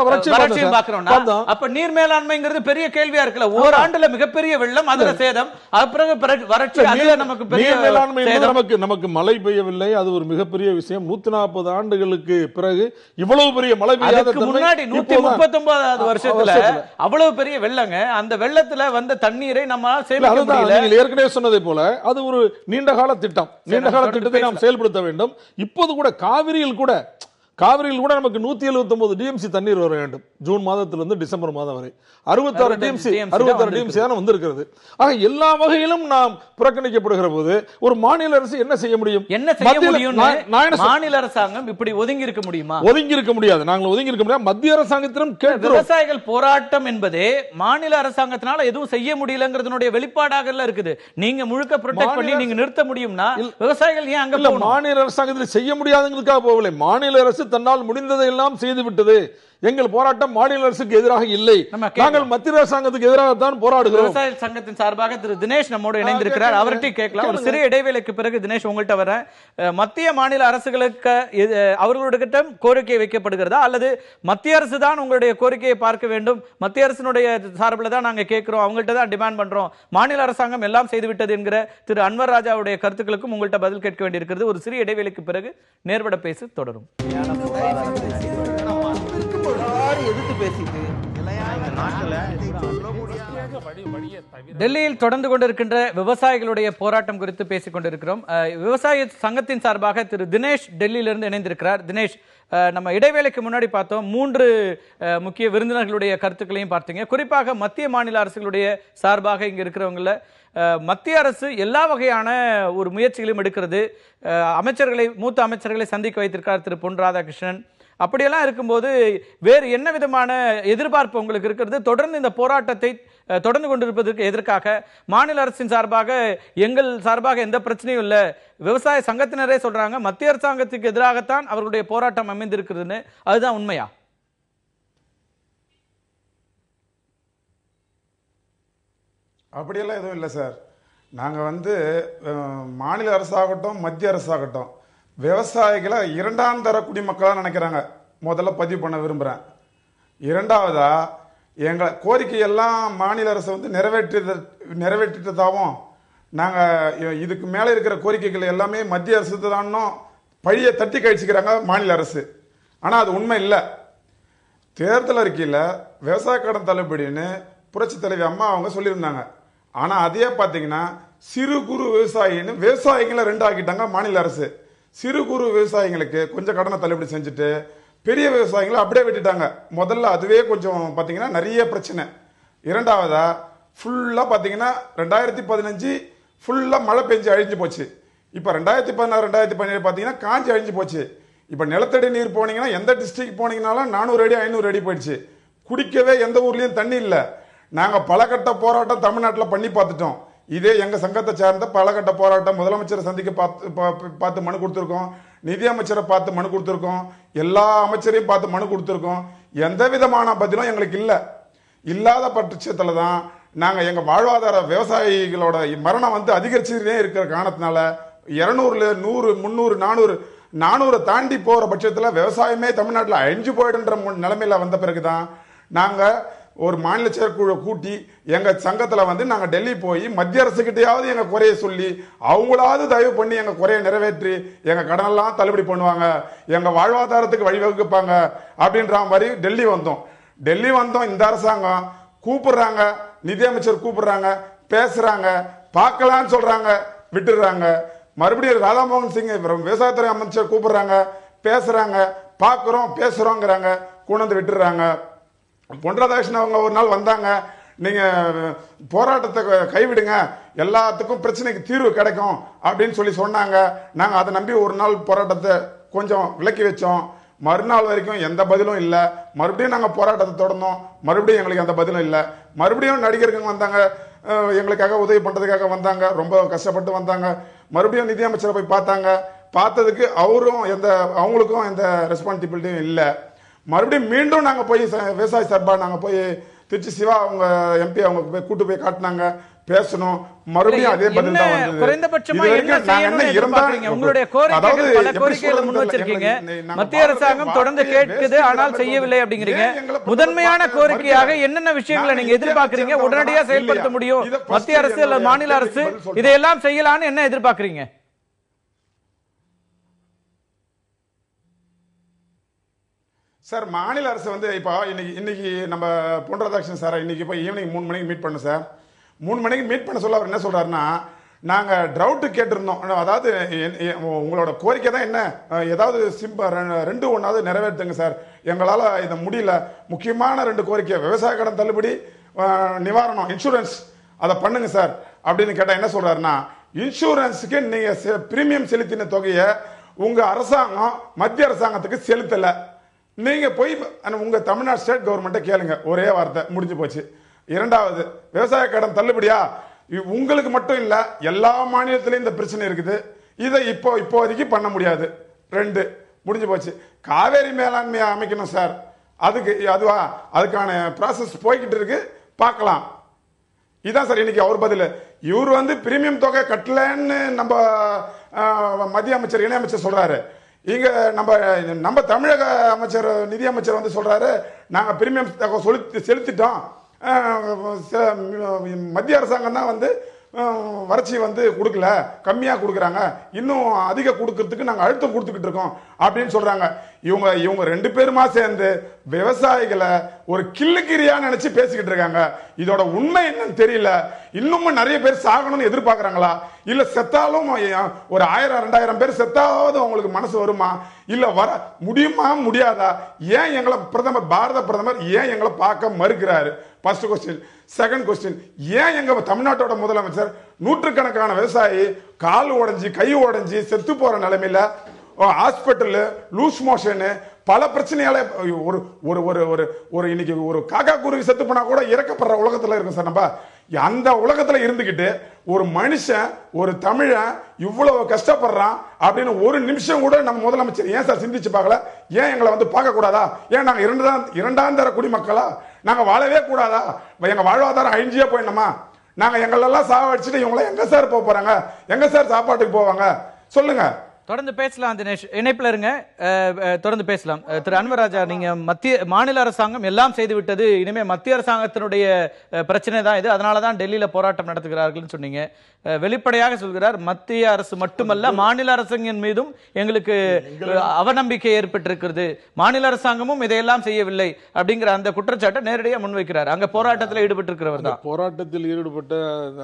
வறட்சியும் பாக்குறோம்னா, அப்ப நீர் மேலாண்மைங்கிறது பெரிய கேள்வியா இருக்குல்ல. ஒரு ஆண்டுல மிகப்பெரிய வெள்ளம், அதுல சேதம், அப்புறம் வறட்சி, அதுல நமக்கு பெரிய மேலாண்மை. நமக்கு மழை பெய்யவில்லை, அது ஒரு மிகப்பெரிய விஷயம். 140 ஆண்டுகளுக்கு பிறகு இவ்வளவு பெரிய மழை பெய்யாத முன்னாடி 139வது வருஷத்துல அவ்வளவு பெரிய வெள்ளங்க. அந்த வெள்ளத்துல வந்த தண்ணீரை நம்ம சேமிக்க முடியல. ஏற்கனவே சொன்னதை போல அது ஒரு நீண்டகால திட்டம். நீண்டகால திட்டத்தை நாம் செயல்படுத்த வேண்டும். இப்போது கூட காவிரியில் கூட நமக்கு 179 டிஎம்சி தண்ணீர் வர வேண்டும். ஜூன் மாதத்திலிருந்து டிசம்பர் மாதம் வரை 66 டிஎம்சி தான் வந்திருக்கிறது. ஆக எல்லா வகையிலும் நாம் புறக்கணிக்கப்படுகிற போது ஒரு மாநில அரசு என்ன செய்ய முடியும்? மாநில அரசாங்கம் இப்படி ஒதுங்கி இருக்க முடியுமா? ஒதுங்கி இருக்க முடியாது. நாங்கள் ஒதுங்கி இருக்க முடியாது. மத்திய அரசாங்கத்திடம் விவசாயிகள் போராட்டம் என்பதே மாநில அரசாங்கத்தினால எதுவும் செய்ய முடியலங்கிறதுடைய வெளிப்பாடாக இருக்குது. நீங்க முழுக்க ப்ரொடெக்ட் பண்ணி நீங்க நிறுத்த முடியும்னா விவசாயிகள் ஏன் அங்க? மாநில அரசாங்கத்தில் செய்ய முடியாதுங்கிறதுக்காக போகவில்லை. மாநில அரசு தன்னால் முடிந்ததை எல்லாம் செய்து விட்டது. எங்கள் போராட்டம் மாநில அரசுக்கு எதிராக இல்லை, நாங்கள் மத்திய அரசாங்கத்துக்கு எதிராகத்தான் போராடுகிறோம். விவசாய சங்கத்தின் சார்பாக திரு தினேஷ் நம்மோடு இணைந்திருக்கிறார். அவர்கிட்ட கேட்கலாம். ஒரு சிறிய இடைவேளைக்கு பிறகு தினேஷ் உங்கள்கிட்ட வரேன். மத்திய மாநில அரசுகளுக்கு அவர்களுடைய கோரிக்கை வைக்கப்படுகிறதா அல்லது மத்திய அரசு தான் உங்களுடைய கோரிக்கையை பார்க்க வேண்டும், மத்திய அரசினுடைய சார்பில் தான் நாங்க கேட்கிறோம், அவங்கள்ட்ட தான் டிமாண்ட் பண்றோம், மாநில அரசாங்கம் எல்லாம் செய்துவிட்டது என்கிற திரு அன்வர் ராஜாவுடைய கருத்துக்களுக்கும் உங்கள்கிட்ட பதில் கேட்க வேண்டியிருக்கிறது. ஒரு சிறிய இடைவேளைக்கு பிறகு நேர்பட பேசி தொடரும். டெல்லியில் தொடர்ந்து கொண்டிருக்கின்ற விவசாயிகளுடைய போராட்டம் குறித்து பேசிக் கொண்டிருக்கிறோம். விவசாய சங்கத்தின் சார்பாக திரு தினேஷ் டெல்லியிலிருந்து இணைந்திருக்கிறார். தினேஷ், நம்ம இடைவேளைக்கு முன்னாடி பார்த்தோம் 3 முக்கிய விருந்தினர்களுடைய கருத்துக்களையும் பார்த்தீங்க. குறிப்பாக மத்திய மாநில அரசுகளுடைய சார்பாக இங்க இருக்கிறவங்கள மத்திய அரசு எல்லா வகையான ஒரு முயற்சிகளையும் எடுக்கிறது. அமைச்சர்களை, மூத்த அமைச்சர்களை சந்திக்க வைத்திருக்கிறார் திரு பொன் ராதாகிருஷ்ணன். அப்படியெல்லாம் இருக்கும்போது வேறு என்ன விதமான எதிர்பார்ப்பு உங்களுக்கு இருக்கிறது? தொடர்ந்து இந்த போராட்டத்தை தொடர்ந்து கொண்டிருப்பதற்கு எதற்காக? மாநில அரசின் சார்பாக எங்கள் சார்பாக எந்த பிரச்சனையும் இல்லை, விவசாய சங்கத்தினரே சொல்றாங்க மத்திய அரசாங்கத்துக்கு எதிராகத்தான் அவர்களுடைய போராட்டம் அமைந்திருக்கிறதுன்னு. அதுதான் உண்மையா? அப்படியெல்லாம் எதுவும் இல்லை சார். நாங்கள் மாநில அரசாகட்டும் மத்திய அரசாகட்டும் விவசாயிகளை 2ஆம் தர குடிமக்களாக நினைக்கிறாங்க. முதல்ல பதிவு பண்ண விரும்புகிறேன். 2வதா எங்கள் கோரிக்கையெல்லாம் மாநில அரசு நிறைவேற்றிட்டதாகவும் நாங்கள் இதுக்கு மேலே இருக்கிற கோரிக்கைகள் எல்லாமே மத்திய அரசு தான் பழியை தட்டி கழிச்சுக்கிறாங்க மாநில அரசு. ஆனால் அது உண்மை இல்லை. தேர்தல் அறிக்கையில் விவசாய கடன் தள்ளுபடின்னு புரட்சி தலைவி அம்மா அவங்க சொல்லியிருந்தாங்க. ஆனால் அதே பார்த்தீங்கன்னா சிறு குறு விவசாயின்னு விவசாயிகளை 2 ஆக்கிட்டாங்க மாநில அரசு. சிறு குறு விவசாயிகளுக்கு கொஞ்சம் கடனை தள்ளுபடி செஞ்சுட்டு பெரிய விவசாயிகளை அப்படியே விட்டுட்டாங்க. முதல்ல அதுவே கொஞ்சம் பார்த்தீங்கன்னா நிறைய பிரச்சனை. 2வதா ஃபுல்லாக பார்த்தீங்கன்னா 2015 ஃபுல்லாக மழை பெஞ்சு அழிஞ்சு போச்சு. இப்போ 2016 2017 பார்த்தீங்கன்னா காஞ்சி அழிஞ்சு போச்சு. இப்போ நிலத்தடி நீர் போனீங்கன்னா எந்த டிஸ்ட்ரிக்ட் போனீங்கன்னாலும் 400 அடி 500 அடி போயிடுச்சு. குடிக்கவே எந்த ஊர்லேயும் தண்ணி இல்லை. நாங்கள் பல கட்ட போராட்டம் தமிழ்நாட்டில் பண்ணி பார்த்துட்டோம். இதே எங்கள் சங்கத்தை சார்ந்த பல கட்ட போராட்டம் முதலமைச்சரை சந்திக்க பார்த்து மனு கொடுத்துருக்கோம், நிதி அமைச்சரை பார்த்து மனு கொடுத்துருக்கோம், எல்லா அமைச்சரையும் பார்த்து மனு கொடுத்துருக்கோம். எந்த விதமான பதிலும் எங்களுக்கு இல்லை. இல்லாத பட்சத்தில் தான் நாங்கள் எங்கள் வாழ்வாதார விவசாயிகளோட மரணம் அதிகரிச்சுட்டே இருக்கிற காரணத்தினால 200 100 300 400 தாண்டி போகிற பட்சத்தில் விவசாயமே தமிழ்நாட்டில் அழிஞ்சு போயிடுன்ற நிலைமையில் வந்த பிறகுதான் நாங்கள் ஒரு மாநில செயற்குழு கூட்டி எங்கள் சங்கத்தில் நாங்கள் டெல்லி போய் மத்திய அரசுக்கிட்டையாவது எங்கள் குறையை சொல்லி அவங்களாவது தயவு பண்ணி எங்கள் குறையை நிறைவேற்றி எங்கள் கடனெல்லாம் தள்ளுபடி பண்ணுவாங்க, எங்கள் வாழ்வாதாரத்துக்கு வழிவகுப்பாங்க அப்படின்ற மாதிரி டெல்லி வந்தோம். இந்த அரசாங்கம் கூப்பிடுறாங்க, நிதியமைச்சர் கூப்பிடுறாங்க, பேசுறாங்க, பார்க்கலான்னு சொல்றாங்க, விட்டுடுறாங்க. மறுபடியும் ராதாமோகன் சிங் விவசாயத்துறை அமைச்சர் கூப்பிடுறாங்க, பேசுறாங்க, பார்க்குறோம் பேசுறோங்கிறாங்க, கொண்டு விட்டுடுறாங்க. பொன் ராதாகிருஷ்ணன் அவங்க ஒரு நாள் வந்தாங்க, நீங்க போராட்டத்தை கைவிடுங்க, எல்லாத்துக்கும் பிரச்சனைக்கு தீர்வு கிடைக்கும் அப்படின்னு சொன்னாங்க. நாங்கள் அதை நம்பி ஒரு நாள் போராட்டத்தை கொஞ்சம் விலக்கி வச்சோம். மறுநாள் வரைக்கும் எந்த பதிலும் இல்லை. மறுபடியும் நாங்கள் போராட்டத்தை தொடர்ந்தோம். மறுபடியும் எங்களுக்கு எந்த பதிலும் இல்லை. மறுபடியும் நடிகர்கள் வந்தாங்க, எங்களுக்காக உதவி பண்றதுக்காக வந்தாங்க, ரொம்ப கஷ்டப்பட்டு வந்தாங்க. மறுபடியும் நிதியமைச்சரை போய் பார்த்தாங்க. பார்த்ததுக்கு அவங்களுக்கும் எந்த ரெஸ்பான்சிபிலிட்டியும் இல்லை. மறுபடியும் மீண்டும் நாங்கள் போய் விவசாய சார்பாக நாங்கள் போய் திருச்சி சிவா அவங்க எம்பி அவங்க போய் கூட்டு போய் காட்டினாங்க, பேசணும். மறுபடியும் அதே பதில் தான் வந்தது. குறைந்தபட்சமா என்ன செய்யணும்னு எதிர்பார்க்கறீங்க? உங்களுடைய கோரிக்கைகள் பல கோரிக்கைகளை முன் வச்சிருக்கீங்க, மத்திய அரசாங்கம் தொடர்ந்து கேட்குது ஆனால் செய்யவில்லை அப்படிங்கிறீங்க. முதன்மையான கோரிக்கையாக என்னென்ன விஷயங்களை நீங்க எதிர்பார்க்கறீங்க, உடனடியாக செயல்படுத்த முடியும் மத்திய அரசு அல்லது மாநில அரசு இதையெல்லாம் செய்யலாம்னு என்ன எதிர்பார்க்கறீங்க? சார், மாநில அரசு இப்போ இன்னைக்கு நம்ம பொன் ராதாகிருஷ்ணன் சார் இன்னைக்கு இப்போ ஈவினிங் 3 மணிக்கு மீட் பண்ணோம் சார். 3 மணிக்கு மீட் பண்ண சொல்ல அவர் என்ன சொல்றாருன்னா, நாங்கள் ட்ரவுட்டு கேட்டிருந்தோம், அதாவது உங்களோட கோரிக்கை தான் என்ன, ஏதாவது 2-1 நிறைவேற்றுங்க சார், எங்களால் இதை முடியல. முக்கியமான 2 கோரிக்கை, விவசாய கடன் தள்ளுபடி, நிவாரணம், இன்சூரன்ஸ், அதை பண்ணுங்க சார் அப்படின்னு கேட்டால் என்ன சொல்றாருன்னா, இன்சூரன்ஸுக்கு நீங்கள் பிரீமியம் செலுத்தின தொகையை உங்கள் அரசாங்கம் மத்திய அரசாங்கத்துக்கு செலுத்தலை, நீங்க போய் உங்க தமிழ்நாடு ஸ்டேட் கவர்மெண்ட்டை கேளுங்க. ஒரே வார்த்தை, முடிஞ்சு போச்சு. 2வது, விவசாய கடன் தள்ளுபடியா உங்களுக்கு மட்டும் இல்ல, எல்லா மாநிலத்திலையும் இந்த பிரச்சனை இருக்குது, இதை இப்போதைக்கு பண்ண முடியாது. 2 முடிஞ்சு போச்சு. காவேரி மேலாண்மையை அமைக்கணும் சார், அதுக்கான ப்ராசஸ் போய்கிட்டு இருக்கு, பார்க்கலாம். இதான் சார் இன்னைக்கு அவர் பதில். இவர் வந்து பிரீமியம் தொகை கட்டலன்னு நம்ம மத்திய அமைச்சர் இணையமைச்சர் சொல்றாரு. இங்க நம்ம தமிழக அமைச்சர் நிதி அமைச்சர் வந்து சொல்றாரு, நாங்க பிரீமியம் தொகை செலுத்திட்டோம், மத்திய அரசாங்கம் தான் வந்து வறட்சி வந்து கொடுக்கல, கம்மியா கொடுக்குறாங்க, இன்னும் அதிக கொடுக்கறதுக்கு நாங்க அழுத்தம் கொடுத்துக்கிட்டு இருக்கோம் அப்படின்னு சொல்றாங்க. இவங்க 2 பேருமா சேர்ந்து விவசாயிகளை ஒரு கிள்ளுக்கிரியா நினைச்சு பேசிக்கிட்டு இருக்காங்க. இதோட உண்மை என்னன்னு தெரியல. இன்னமும் நிறைய பேர் சாகணும்னு எதிர்பார்க்கறாங்களா, இல்ல செத்தாலும் ஒரு 1000-2000 பேர் செத்தாவது அவங்களுக்கு மனசு வருமா, இல்ல வர முடியுமா முடியாதா? ஏன் எங்களை பாரத பிரதமர் ஏன் எங்களை பார்க்க மறுக்கிறாரு? First question. செகண்ட் கொஸ்டின், ஏன் எங்க தமிழ்நாட்டோட முதலமைச்சர் நூற்றுக்கணக்கான விவசாயி கால் உடைஞ்சி கை உடைஞ்சி செத்து போற நிலைமையில ஹாஸ்பிட்டல் லூஸ் மோஷன் பல பிரச்சனையால ஒரு ஒரு ஒரு ஒரு இன்னைக்கு ஒரு காக்கா குருவி செத்து போனா கூட இறக்கப்படுற உலகத்துல இருக்கும் சார். நம்ம அந்த உலகத்துல இருந்துகிட்டு ஒரு மனுஷன் ஒரு தமிழன் இவ்வளவு கஷ்டப்படுறான் அப்படின்னு ஒரு நிமிஷம் கூட நம்ம முதலமைச்சர் ஏன் சார் சிந்திச்சு பார்க்கல? ஏன் எங்களை வந்து பார்க்க கூடாதா? ஏன் நாங்க இரண்டாம் தர குடிமக்களா? நாங்க வாழவே கூடாதா? எங்க வாழ்வாதாரம் அழிஞ்சியே போயிடணுமா? நாங்க எங்களெல்லாம் சாவடிச்சுட்டு இவங்கள எங்க சார் போக போறாங்க? எங்க சார் சாப்பாட்டுக்கு போவாங்க? சொல்லுங்க. தொடர்ந்து பேசலாம் தினேஷ், இணைப்புல இருங்க, தொடர்ந்து பேசலாம். திரு அன்வராஜா, நீங்க மாநில அரசாங்கம் எல்லாம் செய்து விட்டது, இனிமே மத்திய அரசாங்கத்தினுடைய பிரச்சனை தான் இது, அதனாலதான் டெல்லியில போராட்டம் நடத்துகிறார்கள் சொன்னீங்க. வெளிப்படையாக சொல்கிறார், மத்திய அரசு மட்டுமல்ல மாநில அரசாங்கம் மீதும் எங்களுக்கு அவநம்பிக்கை ஏற்பட்டிருக்கிறது, மாநில அரசாங்கமும் இதையெல்லாம் செய்யவில்லை அப்படிங்கிற அந்த குற்றச்சாட்டை நேரடியாக முன்வைக்கிறார். அங்க போராட்டத்தில் ஈடுபட்டிருக்கிறவர் தான். போராட்டத்தில் ஈடுபட்ட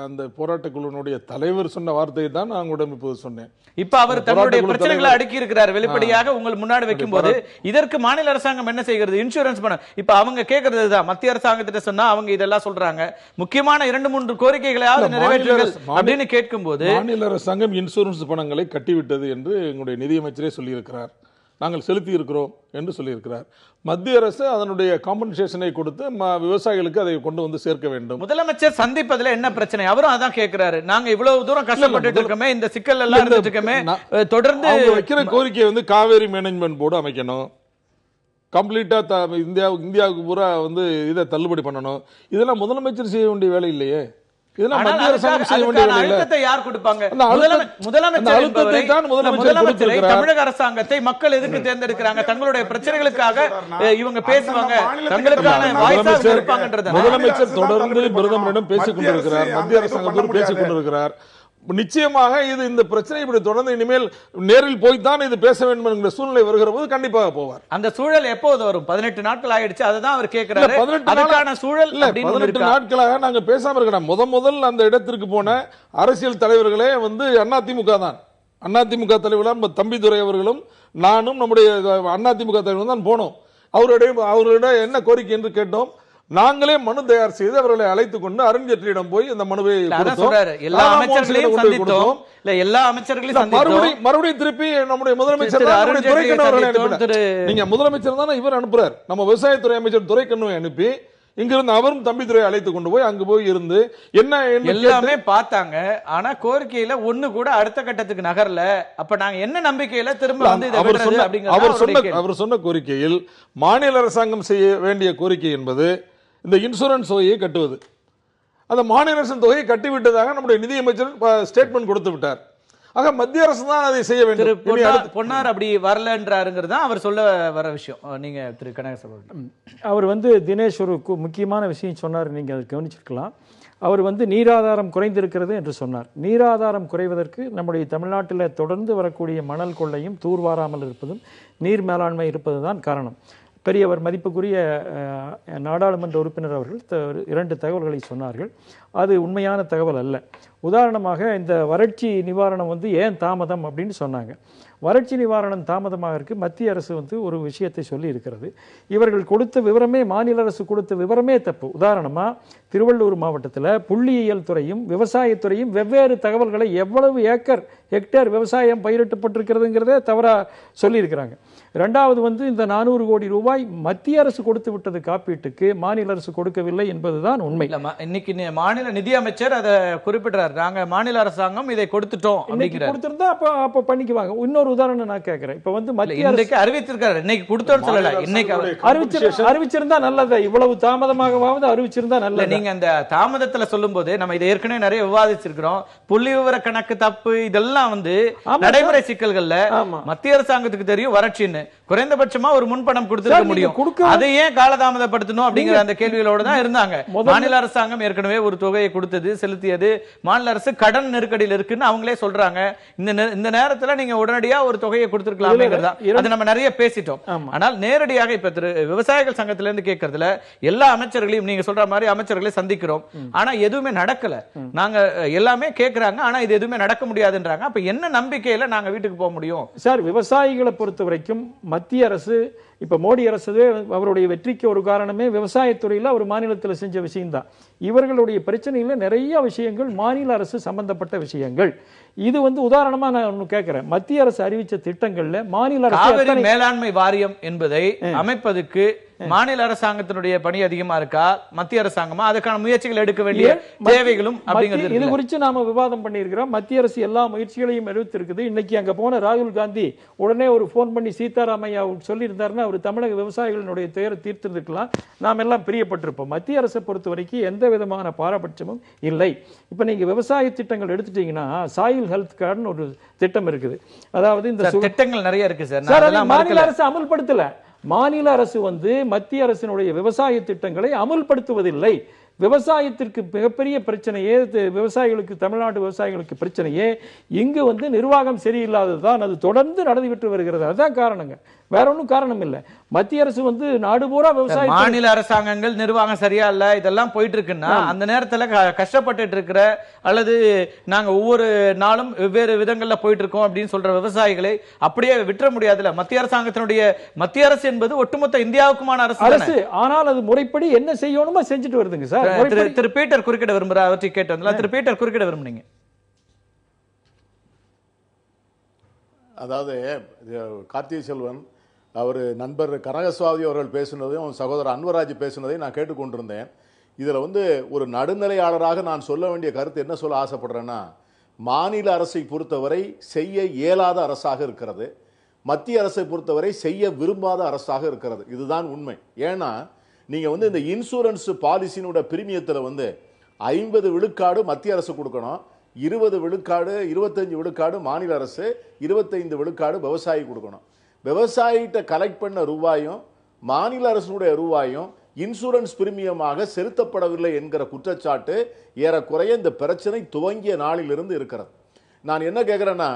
அந்த போராட்ட குழுவினுடைய தலைவர் சொன்ன வார்த்தையை தான் நான் உங்களிடம் இப்போது சொன்னேன். இப்ப அவர் தன்னுடைய பிரச்சனைகளை அடுக்கி இருக்கிறார் வெளிப்படையாக உங்கள் முன்னாடி வைக்கும் போது. இதற்கு மாநில அரசாங்கம் என்ன செய்கிறது? இன்சூரன்ஸ் பண்ண இப்ப அவங்க கேட்கறது தான், மத்திய அரசாங்கத்திட்ட சொன்னா அவங்க இதெல்லாம் சொல்றாங்க, முக்கியமான 2-3 கோரிக்கைகளையாவது நிறைவேற்றுங்கள் அப்படின்னு கேட்கும் போது மாநில அரசாங்கம் இன்சூரன்ஸ் பணங்களை கட்டிவிட்டது என்று எங்களுடைய நிதியமைச்சரே சொல்லியிருக்கிறார், நாங்கள் செலுத்தி இருக்கிறோம் என்று சொல்லியிருக்கிறார். மத்திய அரசு அதனுடைய காம்பன்சேஷனை கொடுத்து விவசாயிகளுக்கு அதை கொண்டு வந்து சேர்க்க வேண்டும். முதலமைச்சர் சந்திப்பதுல என்ன பிரச்சனை? அவரும் அதான் கேட்கிறாரு, நாங்க இவ்வளவு தூரம் கஷ்டப்பட்டு இருக்கோமே, இந்த சிக்கல் எல்லாம் இருந்துட்டு இருக்கமே, தொடர்ந்து வைக்கிற கோரிக்கை வந்து காவேரி மேனேஜ்மெண்ட் போர்டு அமைக்கணும், கம்ப்ளீட்டா இந்தியாவுக்கு பூரா வந்து இதை தள்ளுபடி பண்ணணும். இதெல்லாம் முதலமைச்சர் செய்ய வேண்டிய வேலை இல்லையே. தமிழக அரசாங்கத்தை மக்கள் எதுக்கு தேர்ந்தெடுக்கிறாங்க? தங்களுடைய பிரச்சனைகளுக்காக இவங்க பேசுவாங்க, தங்களுக்கான வாய்ஸா இருப்பாங்கன்றது. முதலமைச்சர் தொடர்ந்து பிரதமரிடம் பேசிக் கொண்டிருக்கிறார், மத்திய அரசாங்கத்தோடு பேசிக் கொண்டிருக்கிறார். நிச்சயமாக இது இந்த பிரச்சனை இப்படி தொடர்ந்து இனிமேல் நேரில் போய்தான் இது பேச வேண்டும் என்கிற சூழ்நிலை வருகிற போது கண்டிப்பாக போவார். அந்த சூழல் எப்போது வரும்? 18 நாட்கள் ஆயிடுச்சு, அதுதான் அவர் கேட்கிறாரு. 18 சூழல் இல்ல, 18 நாட்களாக நாங்க பேசாம இருக்கிறோம். முதல் அந்த இடத்திற்கு போன அரசியல் தலைவர்களே வந்து அதிமுக தான். அதிமுக தலைவர்கள் தம்பிதுரை அவர்களும் நானும் நம்முடைய அதிமுக தலைவர்கள் தான் போனோம். அவருடைய என்ன கோரிக்கை என்று கேட்டோம். நாங்களே மனு தயார் செய்து அவர்களை அழைத்துக் கொண்டு அருண்ஜேட்லியிடம் போய் இந்த மனுவை மறுபடியும் திருப்பி நம்முடைய முதலமைச்சர் நீங்க முதலமைச்சர் தானே இவர் அனுப்புறார். நம்ம விவசாயத்துறை அமைச்சர் துரைக்கண்ணு அனுப்பி இங்கிருந்து அவரும் தம்பிதுரை அழைத்து கொண்டு போய் அங்கு போய் இருந்து என்ன எல்லாமே பார்த்தாங்க. ஆனா கோரிக்கையில ஒண்ணு கூட அடுத்த கட்டத்துக்கு நகரல. அப்ப நாங்க என்ன நம்பிக்கையில திரும்ப வந்து அவர் சொன்ன கோரிக்கையில் மாநில அரசாங்கம் செய்ய வேண்டிய கோரிக்கை என்பது இந்த இன்சூரன்ஸ் தொகையை கட்டுவது. அந்த மாநில அரசு தொகையை கட்டிவிட்டதாக நம்முடைய நிதியமைச்சர் ஸ்டேட்மெண்ட் கொடுத்து விட்டார். ஆக மத்திய அரசு தான் அதை செய்ய வேண்டும். பொன்னார் அப்படி வரலன்றாருங்கிறது தான் அவர் சொல்ல வர விஷயம். நீங்க திரு கனகசபா, அவர் வந்து தினேஷ் ஒரு முக்கியமான விஷயம் சொன்னார், நீங்க அதை கவனிச்சிருக்கலாம். அவர் வந்து நீராதாரம் குறைந்திருக்கிறது என்று சொன்னார். நீராதாரம் குறைவதற்கு நம்முடைய தமிழ்நாட்டில் தொடர்ந்து வரக்கூடிய மணல் கொள்ளையும் தூர்வாராமல் இருப்பதும் நீர் மேலாண்மை இருப்பது தான் காரணம். பெரியவர் மதிப்புக்குரிய நாடாளுமன்ற உறுப்பினர் அவர்கள் 2 தகவல்களை சொன்னார்கள். அது உண்மையான தகவல் அல்ல. உதாரணமாக இந்த வறட்சி நிவாரணம் வந்து ஏன் தாமதம் அப்படின்னு சொன்னாங்க. வறட்சி நிவாரணம் தாமதமாக இருக்கு, மத்திய அரசு வந்து ஒரு விஷயத்தை சொல்லி இருக்கிறது. இவர்கள் கொடுத்த விவரமே, மாநில அரசு கொடுத்த விவரமே தப்பு. உதாரணமாக திருவள்ளூர் மாவட்டத்தில் புள்ளியியல் துறையும் விவசாயத்துறையும் வெவ்வேறு தகவல்களை எவ்வளவு ஹெக்டேர் விவசாயம் பயிரிட்டப்பட்டிருக்கிறதுங்கிறதே தவறாக சொல்லியிருக்கிறாங்க. ரெண்டாவது வந்து இந்த 400 கோடி ரூபாய் மத்திய அரசு கொடுத்து விட்டது காப்பீட்டுக்கு, மாநில அரசு கொடுக்கவில்லை என்பதுதான் உண்மை. இன்னைக்கு மாநில நிதி அமைச்சர் அதை குறிப்பிட்டார், நாங்க மாநில அரசாங்கம் இதை கொடுத்துட்டோம் கொடுத்திருந்தா அப்ப பண்ணிக்குவாங்க. இன்னொரு உதாரணம் நான் கேட்கிறேன். இப்ப வந்து மத்திய அரசு அறிவித்திருக்காரு, இன்னைக்கு கொடுத்தோம் சொல்லல, இன்னைக்கு அறிவிச்சிருந்தா நல்லது, இவ்வளவு தாமதமாகவாவது அறிவிச்சிருந்தா நல்லது. நீங்க அந்த தாமதத்துல சொல்லும் போது நம்ம இதை ஏற்கனவே நிறைய விவாதிச்சிருக்கிறோம். புள்ளி விவர கணக்கு தப்பு இதெல்லாம் வந்து நடைமுறை சிக்கல்கள்ல மத்திய அரசாங்கத்துக்கு தெரியும் வறட்சின்னு, குறைந்தபட்சமா ஒரு முன்பணம் கொடுத்திருக்க முடியும். அதை ஏன் காலதாமதப்படுத்தணும் அப்படிங்கிற அந்த கேள்விகளோட தான் இருந்தாங்க. மாநில அரசாங்கம் ஏற்கனவே ஒரு தொகையை கொடுத்தது, செலுத்தியது. மாநில அரசு கடன் நெருக்கடியில் இருக்குன்னு அவங்களே சொல்றாங்க. இந்த நேரத்துல நீங்க உடனடியா ஒரு தொகையை கொடுத்திருக்கலாம்ங்கிறதா அதை நம்ம நிறைய பேசிட்டோம். ஆனால் நேரடியாக இப்ப விவசாயிகள் சங்கத்துல இருந்து கேட்கறதுல எல்லா அமைச்சர்களையும் நீங்க சொல்ற மாதிரி அமைச்சர்களை சந்திக்கிறோம், ஆனா எதுவுமே நடக்கல. நாங்க எல்லாமே கேட்கறாங்க, ஆனா இது எதுவுமே நடக்க முடியாதுன்றாங்க. அப்ப என்ன நம்பிக்கையில நாங்க வீட்டுக்கு போக முடியும் சார்? விவசாயிகளை பொறுத்த வரைக்கும் மத்திய அரசு, இப்ப மோடி அரசு அவருடைய வெற்றிக்கு ஒரு காரணமே விவசாயத்துறையில ஒரு மாநிலத்தில் செஞ்ச விஷயம்தான். இவர்களுடைய பிரச்சனையில நிறைய விஷயங்கள் மாநில அரசு சம்பந்தப்பட்ட விஷயங்கள். இது வந்து உதாரணமா நான் ஒன்னு கேட்கிறேன், மத்திய அரசு அறிவிச்ச திட்டங்கள்ல மாநில அரசு மேலாண்மை வாரியம் என்பதை அமைப்பதற்கு மாநில அரசாங்கத்தினுடைய பணி அதிகமா இருக்கா, மத்திய அரசாங்கமா அதுக்கான முயற்சிகள் எடுக்க வேண்டிய தேவைகளும் அப்படிங்கிறது இது குறித்து நாம விவாதம் பண்ணியிருக்கிறோம். மத்திய அரசு எல்லா முயற்சிகளையும் எடுத்திருக்குது. இன்னைக்கு அங்க போன ராகுல் காந்தி உடனே ஒரு போன் பண்ணி சீதாராமையா சொல்லி இருந்தாருன்னா அவர் தமிழக விவசாயிகளுடைய துயரை தீர்த்திருக்கலாம், நாம் எல்லாம் பிரியப்பட்டிருப்போம். மத்திய அரசை பொறுத்த வரைக்கும் எந்த விதமான பாரபட்சமும் இல்லை. இப்ப நீங்க விவசாய திட்டங்கள் எடுத்துட்டீங்கன்னா சாயில் ஹெல்த் கார்டுன்னு ஒரு திட்டம் இருக்குது. அதாவது இந்த திட்டங்கள் நிறைய இருக்கு சார், மாநில அரசு அமல்படுத்தல. மாநில அரசு வந்து மத்திய அரசினுடைய விவசாய திட்டங்களை அமல்படுத்துவதில்லை. விவசாயத்திற்கு மிகப்பெரிய பிரச்சனையே, விவசாயிகளுக்கு, தமிழ்நாட்டு விவசாயிகளுக்கு பிரச்சனையே இங்கு வந்து நிர்வாகம் சரியில்லாததுதான். அது தொடர்ந்து நடந்துவிட்டு வருகிறது. அதுதான் காரணங்க, வேற ஒன்றும் காரணம் இல்லை. மத்திய அரசு வந்து நாடு பூரா விவசாய மாநில அரசாங்கங்கள் நிர்வாகம் சரியா இல்ல இதெல்லாம் போயிட்டு இருக்குன்னா அந்த நேரத்துல கஷ்டப்பட்டு இருக்கிற அல்லது நாங்க ஒவ்வொரு நாளும் வெவ்வேறு விதங்கள்ல போயிட்டு இருக்கோம் அப்படின்னு சொல்ற விவசாயிகளை அப்படியே விட்டுற முடியாதுல்ல. மத்திய அரசாங்கத்தினுடைய மத்திய அரசு என்பது ஒட்டுமொத்த இந்தியாவுக்குமான அரசு. ஆனால் அது முறைப்படி என்ன செய்யணுமோ செஞ்சுட்டு வருதுங்க சார். திரு பீட்டர் குறுக்கிட விரும்புற அவற்றை கேட்டு வந்தா திரு பீட்டர் குறுக்கிட விரும்புனீங்க. அதாவது கார்த்திகை செல்வன் அவர் நண்பர் கனகசுவாதி அவர்கள் பேசுனதையும் சகோதரர் அன்வராஜ் பேசுனதையும் நான் கேட்டுக்கொண்டிருந்தேன். இதில் வந்து ஒரு நடுநிலையாளராக நான் சொல்ல வேண்டிய கருத்து என்ன சொல்ல ஆசைப்படுறேன்னா, மாநில அரசை பொறுத்தவரை செய்ய இயலாத அரசாக இருக்கிறது, மத்திய அரசை பொறுத்தவரை செய்ய விரும்பாத அரசாக இருக்கிறது. இதுதான் உண்மை. ஏன்னா நீங்கள் வந்து இந்த இன்சூரன்ஸ் பாலிசியினோட பிரிமியத்தில் வந்து 50 விழுக்காடு மத்திய அரசு கொடுக்கணும், 20 விழுக்காடு 25 விழுக்காடு மாநில அரசு, 25 விழுக்காடு விவசாயி கொடுக்கணும். விவசாயிகிட்ட கலெக்ட் பண்ண ரூபாயும் மாநில அரசுடைய ரூபாயும் இன்சூரன்ஸ் பிரீமியமாக செலுத்தப்படவில்லை என்கிற குற்றச்சாட்டு ஏறக்குறைய இந்த பிரச்சனை துவங்கிய நாளிலிருந்து இருக்கிறது. நான் என்ன கேட்கிறேன்னா,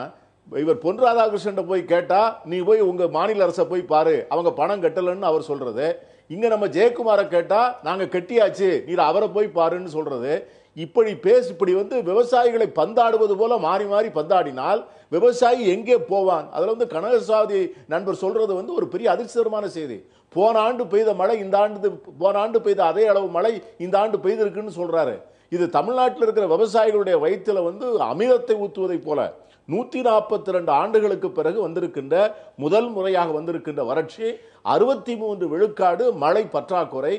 இவர் பொன் ராதாகிருஷ்ணன் போய் கேட்டா நீ போய் உங்க மாநில அரசை போய் பாரு, அவங்க பணம் கட்டலன்னு அவர் சொல்றது. இங்க நம்ம ஜெயக்குமாரை கேட்டா நாங்க கட்டியாச்சு, நீ அவரை போய் பாருன்னு சொல்றது. இப்படி வந்து விவசாயிகளை பந்தாடுவது போல மாறி மாறி பந்தாடினால் விவசாயி எங்கே போவான்? அதுல வந்து கனகசாதி நண்பர் சொல்றது வந்து ஒரு பெரிய அதிர்ஷ்டமான செய்தி. போன ஆண்டு பெய்த மழை இந்த ஆண்டு, போன ஆண்டு பெய்த அதே அளவு மழை இந்த ஆண்டு பெய்திருக்குன்னு சொல்றாரு. இது தமிழ்நாட்டில் இருக்கிற விவசாயிகளுடைய வயிற்றுல வந்து அமிலத்தை ஊற்றுவதை போல 142 ஆண்டுகளுக்கு பிறகு வந்திருக்கின்ற முதல் முறையாக வந்திருக்கின்ற வறட்சி, 63 விழுக்காடு மழை பற்றாக்குறை,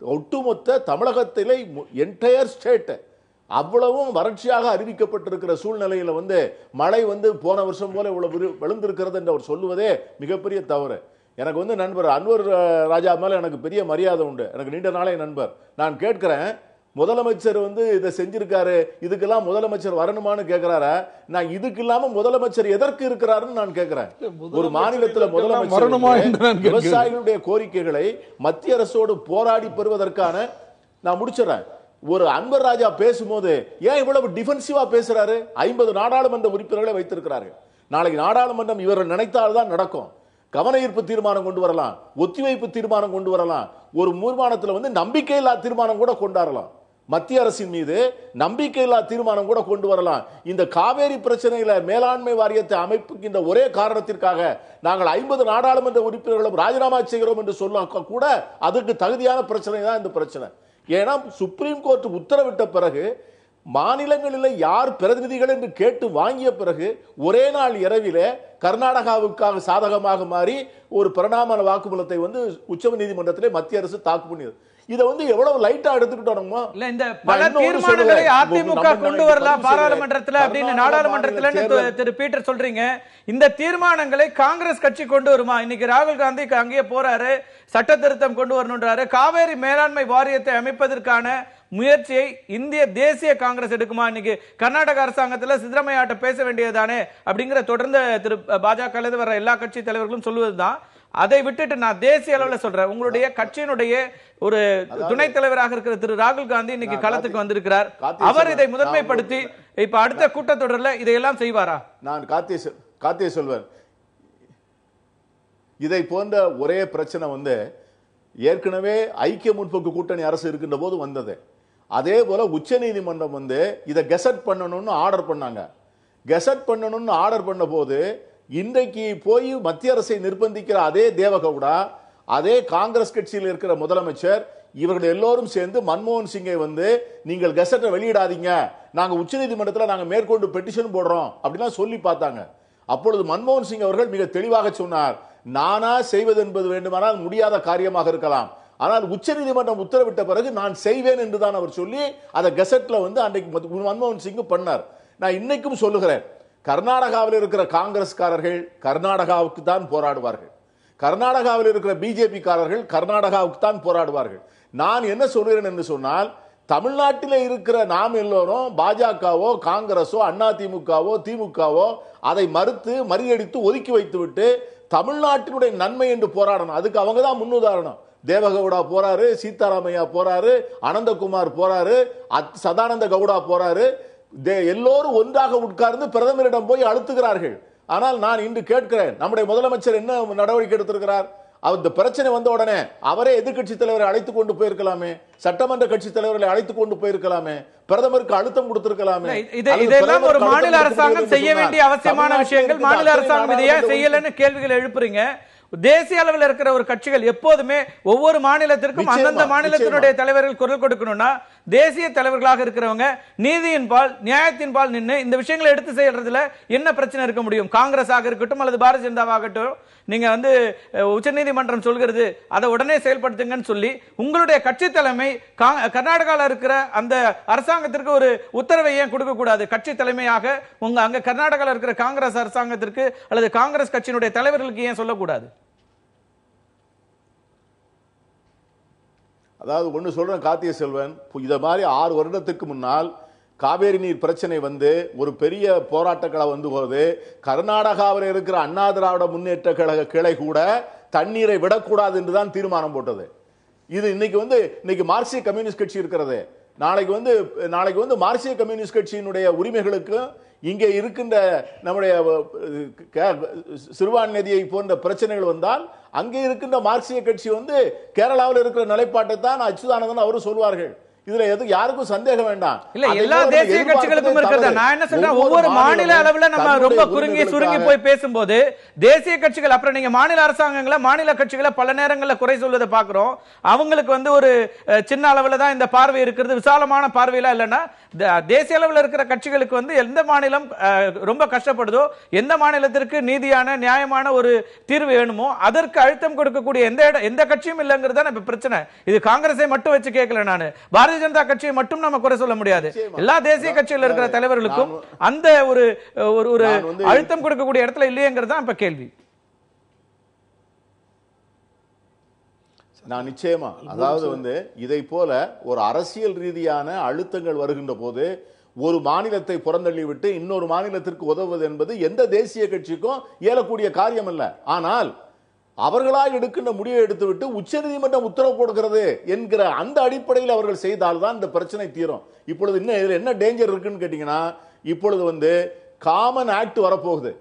ஒட்டுமொத்த தமிழகத்திலே என்டையர் ஸ்டேட் அவ்வளவும் வறட்சியாக அறிவிக்கப்பட்டிருக்கிற சூழ்நிலையில வந்து மழை வந்து போன வருஷம் போல இவ்வளவு விழுந்திருக்கிறது என்று அவர் சொல்லுவதே மிகப்பெரிய தவறு. எனக்கு வந்து நண்பர் அன்வர் ராஜா மேல எனக்கு பெரிய மரியாதை உண்டு, எனக்கு நீண்ட நாளே நண்பர். நான் கேட்கிறேன், முதலமைச்சர் வந்து இதை செஞ்சிருக்காரு, இதுக்கெல்லாம் முதலமைச்சர் வரணுமான்னு கேட்கிறாரா? நான் இதுக்கு இல்லாம முதலமைச்சர் எதற்கு இருக்கிறாருன்னு நான் கேட்கிறேன். ஒரு மாநிலத்தில் முதலமைச்சர் விவசாயிகளுடைய கோரிக்கைகளை மத்திய அரசோடு போராடி பெறுவதற்கான, நான் முடிச்சிடறேன், ஒரு அன்வர் ராஜா பேசும்போது ஏன் இவ்வளவு டிஃபென்சிவா பேசுறாரு? 50 நாடாளுமன்ற உறுப்பினர்களை வைத்திருக்கிறார்கள். நாளைக்கு நாடாளுமன்றம் இவர்கள் நினைத்தால்தான் நடக்கும். கவன ஈர்ப்பு தீர்மானம் கொண்டு வரலாம், ஒத்திவைப்பு தீர்மானம் கொண்டு வரலாம், ஒரு தீர்மானத்தில் வந்து நம்பிக்கையில்லா தீர்மானம் கூட கொண்டாடலாம், மத்திய அரசின் மீது நம்பிக்கையில்லா தீர்மானம் கூட கொண்டு வரலாம். இந்த காவேரி பிரச்சனையில மேலாண்மை வாரியத்தை அமைப்புகின்ற ஒரே காரணத்திற்காக நாங்கள் 50 நாடாளுமன்ற உறுப்பினர்களும் ராஜினாமா செய்கிறோம் என்று சொல்ல கூட அதுக்கு தகுதியான பிரச்சனை தான் இந்த பிரச்சனை. ஏன்னா சுப்ரீம் கோர்ட் உத்தரவிட்ட பிறகு மாநிலங்களில் யார் பிரதிநிதிகள் என்று கேட்டு வாங்கிய பிறகு ஒரே நாள் இரவிலே கர்நாடகாவுக்காக சாதகமாக மாறி ஒரு பரிணாம வாக்குமூலத்தை வந்து உச்ச நீதிமன்றத்திலே மத்திய அரசு தாக்கு பண்ணியது. இதை வந்து எவ்வளவு லைட்டா எடுத்துக்கிட்டோம். இல்ல இந்த பல தீர்மானங்களை அதிமுக கொண்டு வரலாம் பாராளுமன்றத்துல அப்படின்னு நாடாளுமன்றத்துல திரு பீட்டர் சொல்றீங்க. இந்த தீர்மானங்களை காங்கிரஸ் கட்சி கொண்டு வருமா? இன்னைக்கு ராகுல் காந்தி அங்கேயே போறாரு, சட்ட திருத்தம் கொண்டு வரணுன்றாரு. காவேரி மேலாண்மை வாரியத்தை அமைப்பதற்கான முயற்சியை இந்திய தேசிய காங்கிரஸ் எடுக்குமா? இன்னைக்கு கர்நாடக அரசாங்கத்தில் சித்தராமையாட்ட பேச வேண்டியதானே அப்படிங்கிற தொடர்ந்து திரு பாஜக வர எல்லா கட்சி தலைவர்களும் சொல்லுவதுதான். அதை விட்டுட்டு நான் தேசிய அளவில் சொல்றேன், உங்களுடைய கட்சியினுடைய ஒரு துணைத் தலைவராக இருக்கிற திரு ராகுல் காந்தி இன்னைக்கு களத்துக்கு வந்திருக்கிறார். அவர் இதை முதன்மைப்படுத்தி இப்ப அடுத்த கூட்டத்தொடரில் இதையெல்லாம் செய்வாரா? நான் கார்த்திகை சொல்வேன். இதை போன்ற ஒரே பிரச்சனை வந்து ஏற்கனவே ஐக்கிய முற்போக்கு கூட்டணி அரசு இருக்கின்ற போது வந்தது. அதே போல உச்ச நீதிமன்றம் வந்து இதை கெசட் பண்ணணும்னு ஆர்டர் பண்ணாங்க. கெசட் பண்ணணும்னு ஆர்டர் பண்ண போது இன்றைக்கு போய் மத்திய அரசை நிர்பந்திக்கிற அதே தேவகவுடா, அதே காங்கிரஸ் கட்சியில் இருக்கிற முதலமைச்சர், இவர்கள் எல்லோரும் சேர்ந்து மன்மோகன் சிங்கை வந்து நீங்கள் கெசட்டை வெளியிடாதீங்க, நாங்க உச்ச நீதிமன்றத்தில் நாங்க மேற்கொண்டு பெட்டிஷன் போடுறோம் அப்படிலாம் சொல்லி பார்த்தாங்க. அப்பொழுது மன்மோகன் சிங் அவர்கள் மிக தெளிவாக சொன்னார், நானா செய்வது என்பது வேண்டுமானால் முடியாத காரியமாக இருக்கலாம், ஆனால் உச்ச நீதிமன்றம் உத்தரவிட்ட பிறகு நான் செய்வேன் என்றுதான் அவர் சொல்லி அதை கெசட்ல வந்து அன்றைக்கு மன்மோகன் சிங் பண்ணார். நான் இன்னைக்கும் சொல்லுகிறேன், கர்நாடகாவில் இருக்கிற காங்கிரஸ்காரர்கள் கர்நாடகாவுக்கு தான் போராடுவார்கள், கர்நாடகாவில் இருக்கிற பிஜேபி காரர்கள் கர்நாடகாவுக்கு தான் போராடுவார்கள். நான் என்ன சொல்கிறேன் என்று சொன்னால், தமிழ்நாட்டில் இருக்கிற நாம் எல்லோரும் பாஜகவோ காங்கிரஸோ அதிமுகவோ திமுகவோ அதை மறுத்து மறியடித்து ஒதுக்கி வைத்துவிட்டு தமிழ்நாட்டினுடைய நன்மை என்று போராடணும். அதுக்கு அவங்க தான் முன்னுதாரணம். தேவகவுடா போறாரு, சீதாராமையா போறாரு, அனந்தகுமார் போறாரு, சதானந்த கவுடா போறாரு. எல்லோரும் ஒன்றாக உட்கார்ந்து பிரதமரிடம் போய் அழுத்துகிறார்கள். ஆனால் நான் இன்று கேட்கிறேன், நம்முடைய முதலமைச்சர் என்ன நடவடிக்கை எடுத்திருக்கிறார்? அந்த பிரச்சனை வந்த உடனே அவரே எதிர்கட்சி தலைவரை அழைத்துக் கொண்டு போயிருக்கலாமே, சட்டமன்ற கட்சி தலைவர்களை அழைத்துக் கொண்டு போயிருக்கலாமே, பிரதமருக்கு அழுத்தம் கொடுத்திருக்கலாமே. இதெல்லாம் ஒரு மாநில அரசாங்கம் செய்ய வேண்டிய அவசியமான விஷயங்கள். மாநில அரசாங்கம் இதையே செய்யலன்னு கேள்விகள் எழுப்புறீங்க. தேசிய அளவில் இருக்கிற ஒரு கட்சிகள் எப்போதுமே ஒவ்வொரு மாநிலத்திற்கும் அந்தந்த மாநிலத்தினுடைய தலைவர்கள் குரல் கொடுக்கணும்னா தேசிய தலைவர்களாக இருக்கிறவங்க நீதியின் பால் நியாயத்தின் பால் நின்று இந்த விஷயங்களை எடுத்து செய்யறதுல என்ன பிரச்சனை இருக்க முடியும்? காங்கிரஸாக இருக்கட்டும் அல்லது பாரதிய ஜனதாவாகட்டும், நீங்க வந்து உச்சநீதிமன்றம் சொல்கிறது அதை உடனே செயல்படுத்துங்கன்னு சொல்லி உங்களுடைய கட்சி தலைமை கர்நாடகாவில் இருக்கிற அந்த அரசாங்கத்திற்கு ஒரு உத்தரவை ஏன் கொடுக்க கூடாது? கட்சி தலைமையாக உங்க அங்க கர்நாடகாவில் இருக்கிற காங்கிரஸ் அரசாங்கத்திற்கு அல்லது காங்கிரஸ் கட்சியினுடைய தலைவர்களுக்கு ஏன் சொல்லக்கூடாது? அதாவது ஒன்று சொல்றேன் கார்த்திகை செல்வன், இதை மாதிரி 6 வருடத்துக்கு முன்னால் காவேரி நீர் பிரச்சனை வந்து ஒரு பெரிய போராட்டக்களை வந்து போது கர்நாடகாவில் இருக்கிற அண்ணா திராவிட முன்னேற்ற கழக கிளை கூட தண்ணீரை விடக்கூடாது என்றுதான் தீர்மானம் போட்டது. இது இன்னைக்கு மார்க்சிய கம்யூனிஸ்ட் கட்சி இருக்கிறது, நாளைக்கு வந்து மார்க்சிய கம்யூனிஸ்ட் கட்சியினுடைய உரிமைகளுக்கு இங்கே இருக்கின்ற நம்முடைய சிறுவான் நதியை போன்ற பிரச்சனைகள் வந்தால் அங்கே இருக்கின்ற மார்க்சிய கட்சி வந்து கேரளாவில் இருக்கிற நிலைப்பாட்டை தான் அச்சுதானந்தன் அவரும் சொல்வார்கள். இதுல யாருக்கும் சந்தேகம் வேண்டாம். இல்ல எல்லா தேசிய கட்சிகளுக்கும் இருக்கிறது. நான் என்ன சொல்றேன், ஒவ்வொரு மாநில அளவுல நம்ம ரொம்ப சுருங்கி போய் பேசும்போது தேசிய கட்சிகள், அப்புறம் நீங்க மாநில அரசாங்கங்களை மாநில கட்சிகளை பல நேரங்களில் குறை சொல்வதை பாக்குறோம். அவங்களுக்கு வந்து ஒரு சின்ன அளவுல தான் இந்த பார்வை இருக்கிறது, விசாலமான பார்வையில இல்லைன்னா தேசிய அளவில் இருக்கிற கட்சிகளுக்கு வந்து எந்த மாநிலம் ரொம்ப கஷ்டப்படுதோ, எந்த மாநிலத்திற்கு நீதியான நியாயமான ஒரு தீர்வு வேணுமோ அதற்கு அழுத்தம் கொடுக்கக்கூடிய எந்த கட்சியும் இல்லைங்கிறது தான் இப்ப பிரச்சனை. இது காங்கிரஸை மட்டும் வச்சு கேட்கல, நான் பாரதிய ஜனதா கட்சியை மட்டும் நம்ம குறை சொல்ல முடியாது. எல்லா தேசிய கட்சியில் இருக்கிற தலைவர்களுக்கும் அந்த ஒரு அழுத்தம் கொடுக்கக்கூடிய இடத்துல இல்லையங்கிறது தான் இப்ப கேள்வி. நான் நிச்சயமா, அதாவது வந்து இதை போல ஒரு அரசியல் ரீதியான அழுத்தங்கள் வருகின்ற போது ஒரு மாநிலத்தை புறந்தள்ளி விட்டு இன்னொரு மாநிலத்திற்கு உதவுவது என்பது எந்த தேசிய கட்சிக்கும் இயலக்கூடிய காரியம் அல்ல. ஆனால் அவர்களாக எடுக்கின்ற முடிவை எடுத்துவிட்டு உச்சநீதிமன்றம் உத்தரவு போடுகிறது என்கிற அந்த அடிப்படையில் அவர்கள் செய்தால்தான் இந்த பிரச்சனை தீரும். இப்பொழுது என்ன டேஞ்சர் இருக்குன்னு கேட்டீங்கன்னா, இப்பொழுது வந்து காமன் ஆக்ட் வரப்போகுது.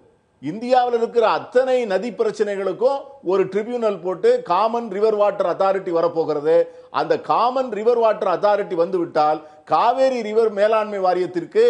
இந்தியாவில் இருக்கிற அத்தனை நதி பிரச்சனைகளுக்கும் ஒரு ட்ரிபியூனல் போட்டு காமன் ரிவர் வாட்டர் அத்தாரிட்டி வரப்போகிறது. அந்த காமன் ரிவர் வாட்டர் அத்தாரிட்டி வந்துவிட்டால் காவேரி ரிவர் மேலாண்மை வாரியத்திற்கு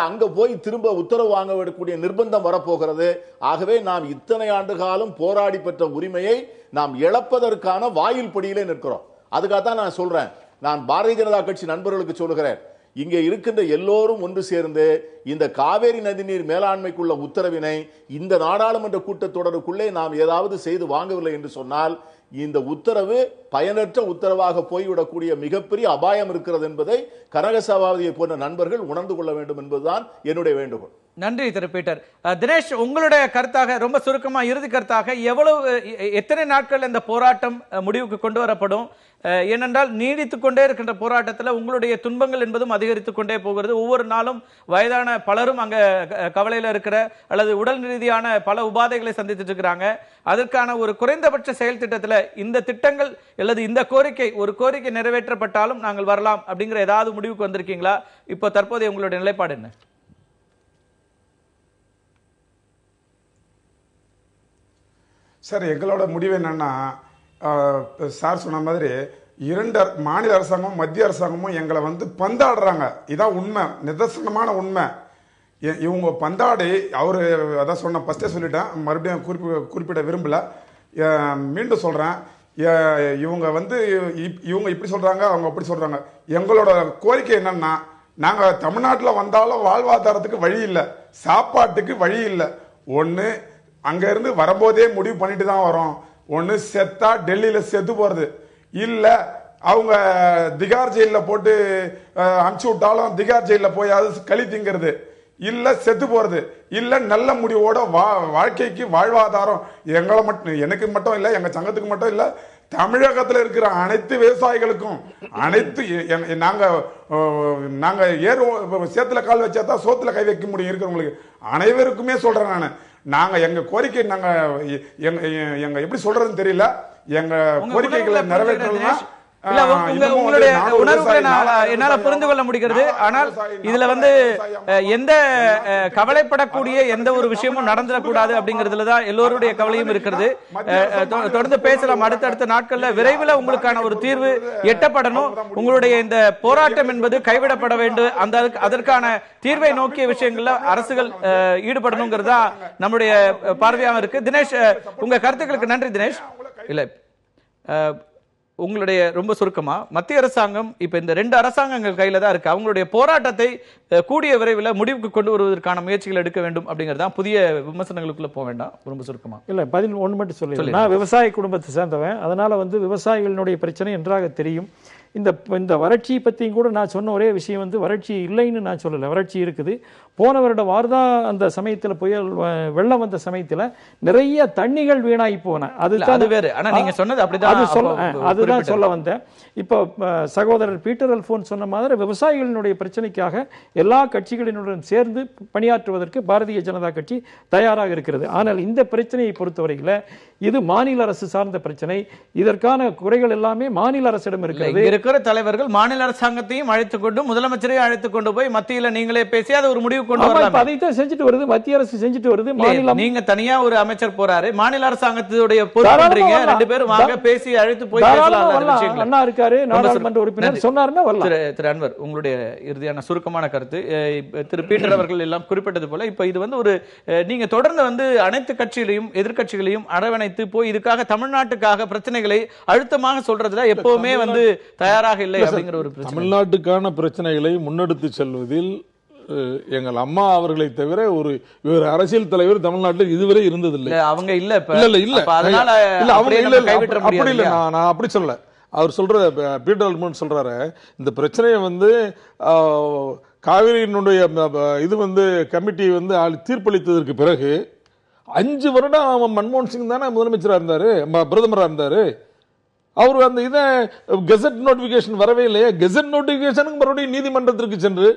அங்க போய் திரும்ப உத்தரவு வாங்க வேண்டிய நிர்பந்தம் வரப்போகிறது. ஆகவே நாம் இத்தனை ஆண்டு காலம் போராடி பெற்ற உரிமையை நாம் இழப்பதற்கான வாயில் படியிலே நிற்கிறோம். அதுக்காகத்தான் நான் சொல்றேன், நான் பாரதிய ஜனதா கட்சி நண்பர்களுக்கு சொல்லுகிறேன், இங்கே இருக்கின்ற எல்லோரும் ஒன்று சேர்ந்து இந்த காவேரி நதிநீர் மேலாண்மைக்குள்ள உத்தரவினை இந்த நாடாளுமன்ற கூட்டத்தொடருக்குள்ளே நாம் ஏதாவது செய்து வாங்கவில்லை என்று சொன்னால் இந்த உத்தரவு பயனற்ற உத்தரவாக போய்விடக்கூடிய மிகப்பெரிய அபாயம் இருக்கிறது என்பதை கனக சபாபதியை போன்ற நண்பர்கள் உணர்ந்து கொள்ள வேண்டும் என்பதுதான் என்னுடைய வேண்டுகோள். நன்றி திரு பீட்டர். தினேஷ், உங்களுடைய கருத்தாக ரொம்ப சுருக்கமா இறுதி கருத்தாக எத்தனை நாட்கள் இந்த போராட்டம் முடிவுக்கு கொண்டு வரப்படும்? ஏனென்றால் நீடித்துக் கொண்டே இருக்கின்ற போராட்டத்தில் உங்களுடைய துன்பங்கள் என்பதும் அதிகரித்துக் கொண்டே போகிறது. ஒவ்வொரு நாளும் வயதான பலரும் அங்க கவலையில இருக்கிற அல்லது உடல் ரீதியான பல உபாதைகளை சந்தித்துட்டு இருக்கிறாங்க. அதற்கான ஒரு குறைந்தபட்ச செயல் திட்டத்தில் இந்த திட்டங்கள் அல்லது இந்த ஒரு கோரிக்கை நிறைவேற்றப்பட்டாலும் நாங்கள் வரலாம் அப்படிங்கிற ஏதாவது முடிவுக்கு வந்திருக்கீங்களா? இப்போ தற்போதைய உங்களுடைய நிலைப்பாடு என்ன? சார், எங்களோட முடிவு என்னன்னா, சார் சொன்ன மாதிரி இரண்டு மாநில அரசாங்கமும் மத்திய அரசாங்கமும் எங்களை பந்தாடுறாங்க. இதான் உண்மை, நிதர்சனமான உண்மை. இவங்க பந்தாடி அவரு அதான் சொன்ன ஃபர்ஸ்டே சொல்லிட்டேன், மறுபடியும் குறிப்பிட விரும்பல, மீண்டும் சொல்றேன். இவங்க இவங்க இப்படி சொல்றாங்க, அவங்க அப்படி சொல்றாங்க. எங்களோட கோரிக்கை என்னன்னா, நாங்க தமிழ்நாட்டில் வந்தாலும் வாழ்வாதாரத்துக்கு வழி இல்லை, சாப்பாட்டுக்கு வழி இல்லை. ஒன்று அங்க இருந்து வரும்போதே முடிவு பண்ணிட்டு தான் வரோம். ஒன்று செத்தா டெல்லியில செத்து போறது, இல்ல அவங்க திகார் ஜெயில போட்டு அனுப்பிச்சு விட்டாலும் திகார் ஜெயில போய் அது களி திங்கிறது, இல்ல செத்து போறது, இல்ல நல்ல முடிவோட வாழ்க்கைக்கு வாழ்வாதாரம் எங்களை மட்டும், எனக்கு மட்டும் இல்ல, எங்க சங்கத்துக்கு மட்டும் இல்ல, தமிழகத்தில் இருக்கிற அனைத்து விவசாயிகளுக்கும், அனைத்து நாங்க சேத்துல கால் வச்சா தான் சோத்துல கை வைக்க முடியும் இருக்கிறவங்களுக்கு அனைவருக்குமே சொல்றேன் நான். நாங்க எங்க கோரிக்கை எங்க எப்படி சொல்றதுன்னு தெரியல. எங்க கோரிக்கைகளை நிறைவேற்றணும்னா உங்களுடைய உணர்வுகளை என்னால புரிந்து கொள்ள முடிகிறது. ஆனால் இதுல எந்த கவலைப்படக்கூடிய எந்த ஒரு விஷயமும் நடந்துடக்கூடாது அப்படிங்கறதுலதான் எல்லோருடைய கவலையும் இருக்கிறது. தொடர்ந்து பேசலாம் அடுத்தடுத்த நாட்கள்ல. விரைவில் உங்களுக்கான ஒரு தீர்வு எட்டப்படணும். உங்களுடைய இந்த போராட்டம் என்பது கைவிடப்பட வேண்டும். அதற்கான தீர்வை நோக்கிய விஷயங்கள்ல அரசுகள் ஈடுபடணுங்கிறதா நம்முடைய பார்வையாக இருக்கு. தினேஷ், உங்க கருத்துக்களுக்கு நன்றி. தினேஷ், இல்ல உங்களுடைய ரொம்ப சுருக்கமா, மத்திய அரசாங்கம் இப்ப இந்த 2 அரசாங்கங்கள் கையில தான் இருக்கு. அவங்களுடைய போராட்டத்தை கூடிய விரைவில் முடிவுக்கு கொண்டு வருவதற்கான முயற்சிகள் எடுக்க வேண்டும் அப்படிங்கறதா. புதிய விமர்சனங்களுக்குள்ள போக வேண்டாம், ரொம்ப சுருக்கமா. இல்ல, பதில் ஒன்று மட்டும் சொல்லி, நான் விவசாய குடும்பத்தை சேர்ந்தவன். அதனால விவசாயிகளுடைய பிரச்சனை நன்றாக தெரியும். இந்த வறட்சியை பற்றியும் கூட நான் சொன்ன ஒரே விஷயம் வறட்சி இல்லைன்னு நான் சொல்லலை, வறட்சி இருக்குது. போன வருடம் வார்தா அந்த சமயத்தில் புயல் வெள்ளம் வந்த சமயத்தில் நிறைய தண்ணிகள் வீணாகி போன, அதுதான் சொல்ல வந்தேன். இப்போ சகோதரர் பீட்டர் அல்போன்ஸ் சொன்ன மாதிரி விவசாயிகளினுடைய பிரச்சனைக்காக எல்லா கட்சிகளினுடன் சேர்ந்து பணியாற்றுவதற்கு பாரதிய ஜனதா கட்சி தயாராக இருக்கிறது. ஆனால் இந்த பிரச்சனையை பொறுத்தவரையில் இது மாநில அரசு சார்ந்த பிரச்சனை. இதற்கான குறைகள் எல்லாமே மாநில அரசிடம் இருக்கிறது. இருக்கிற தலைவர்கள் மாநில அரசாங்கத்தையும் அழைத்துக் கொண்டு முதலமைச்சரையும் அழைத்துக் கொண்டு போய் மத்தியில நீங்களே பேசி அதை ஒரு முடிவு கொண்டு வரலாம். அதைத்தான் செஞ்சுட்டு வருது மத்திய அரசு, செஞ்சுட்டு வருது. நீங்க தனியா ஒரு அமைச்சர் போறாரு, மாநில அரசாங்கத்துடைய பொறுப்புன்றீங்க, 2 பேரும் வாங்க பேசி அழைத்து போய் பேசலாம். அண்ணா இருக்காரு, நாடாளுமன்ற உறுப்பினர் சொன்னாருன்னா வரலாம். திரு அன்வர், உங்களுடைய இறுதியான சுருக்கமான கருத்து. திரு பீட்டர் அவர்கள் எல்லாம் குறிப்பிட்டது போல இப்ப இது ஒரு நீங்க தொடர்ந்து அனைத்து கட்சிகளையும் எதிர்கட்சிகளையும் அரவணைத்து போய் இதுக்காக தமிழ்நாட்டுக்காக பிரச்சனைகளை அழுத்தமாக சொல்றதுல எப்பவுமே தயாராக இல்லை அப்படிங்கிற ஒரு பிரச்சனை. தமிழ்நாட்டுக்கான பிரச்சனைகளை முன்னெடுத்து செல்வதில் எங்கள் அம்மா அவர்களை தவிர ஒரு அரசியல் தலைவர் தமிழ்நாட்டில் இதுவரை இருந்ததில்லை. அவங்க இல்ல அப்படி இல்ல, நான் அப்படி சொல்ல. அவர் சொல்ற பீட்டர் அல்போன்ஸ் சொல்றாரு, இந்த பிரச்சனையை காவிரியினுடைய இது கமிட்டி தீர்ப்பளித்ததற்கு பிறகு 5 வருடம் மன்மோகன் சிங் தானே முதலமைச்சராக இருந்தாரு, பிரதமராக இருந்தாரு. அவர் அந்த இதை கெசட் நோட்டிபிகேஷன் வரவே இல்லையா? கெசட் நோட்டிபிகேஷனுக்கு மறுபடியும் நீதிமன்றத்திற்கு சென்று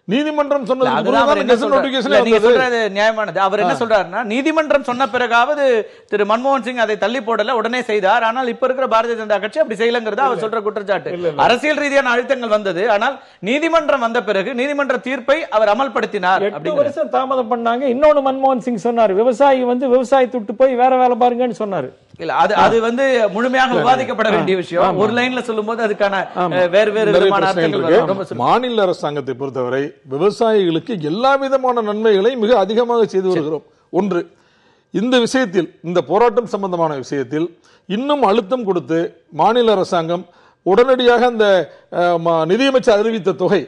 நீதிமன்றம் சொன்னது நியாயமானது. அவர் என்ன சொல்றாருன்னா, நீதிமன்றம் சொன்ன பிறகாவது திரு மன்மோகன் சிங் அதை தள்ளி போடல, உடனே செய்தார். ஆனால் இப்ப இருக்கிற பாரதிய ஜனதா கட்சி அப்படி செய்யலங்கிறது அவர் சொல்ற குற்றச்சாட்டு. அரசியல் ரீதியான அழுத்தங்கள் வந்தது, ஆனால் நீதிமன்றம் வந்த பிறகு நீதிமன்ற தீர்ப்பை அவர் அமல்படுத்தினார். 8 வருஷம் தாமதம் பண்ணாங்க. இன்னொன்னு மன்மோகன் சிங் சொன்னார், விவசாயி விவசாயத்தை விட்டு போய் வேற வேலை பாருங்கன்னு சொன்னாரு. இல்ல, அது முழுமையாக விவாதிக்கப்பட வேண்டிய விஷயம். ஒரு லைன்ல சொல்லும் போது அதுக்கான வேறு விதமான அர்த்தங்கள். மாநில அரசாங்கத்தை பொறுத்தவரை விவசாயிகளுக்கு எல்லா விதமான நன்மைகளை மிக அதிகமாக செய்து வருகிறோம். ஒன்று, இந்த விஷயத்தில், இந்த போராட்டம் சம்பந்தமான விஷயத்தில் இன்னும் அழுத்தம் கொடுத்து மாநில அரசாங்கம் உடனடியாக அந்த நிதியமைச்சர் அறிவித்த தொகை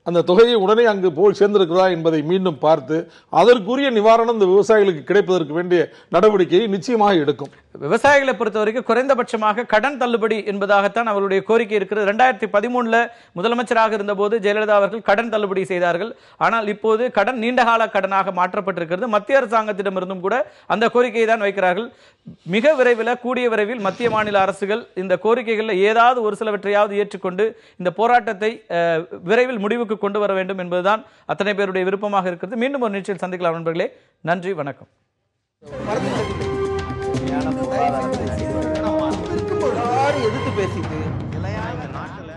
அந்த தொகையை உடனே அங்கு போய் சேர்ந்திருக்கிறதா என்பதை மீண்டும் பார்த்து அதற்குரிய நிவாரணம் இந்த விவசாயிகளுக்கு கிடைப்பதற்கு வேண்டிய நடவடிக்கையை நிச்சயமாக எடுக்கும். விவசாயிகளை பொறுத்தவரைக்கும் குறைந்தபட்சமாக கடன் தள்ளுபடி என்பதாகத்தான் அவருடைய கோரிக்கை இருக்கிறது. 2013 முதலமைச்சராக இருந்தபோது ஜெயலலிதா அவர்கள் கடன் தள்ளுபடி செய்தார்கள். ஆனால் இப்போது கடன் நீண்டகால கடனாக மாற்றப்பட்டிருக்கிறது. மத்திய அரசாங்கத்திடமிருந்தும் கூட அந்த கோரிக்கையை தான் வைக்கிறார்கள். மிக விரைவில், கூடிய விரைவில் மத்திய மாநில அரசுகள் இந்த கோரிக்கைகளில் ஏதாவது ஒரு சிலவற்றையாவது ஏற்றுக்கொண்டு இந்த போராட்டத்தை விரைவில் முடிவுக்கு கொண்டு வர வேண்டும் என்பதுதான் அத்தனை பேருடைய விருப்பமாக இருக்கிறது. மீண்டும் ஒரு நிகழ்ச்சியில் சந்திக்கலாம் நண்பர்களே. நன்றி, வணக்கம். எதிர்த்து பேசிட்டு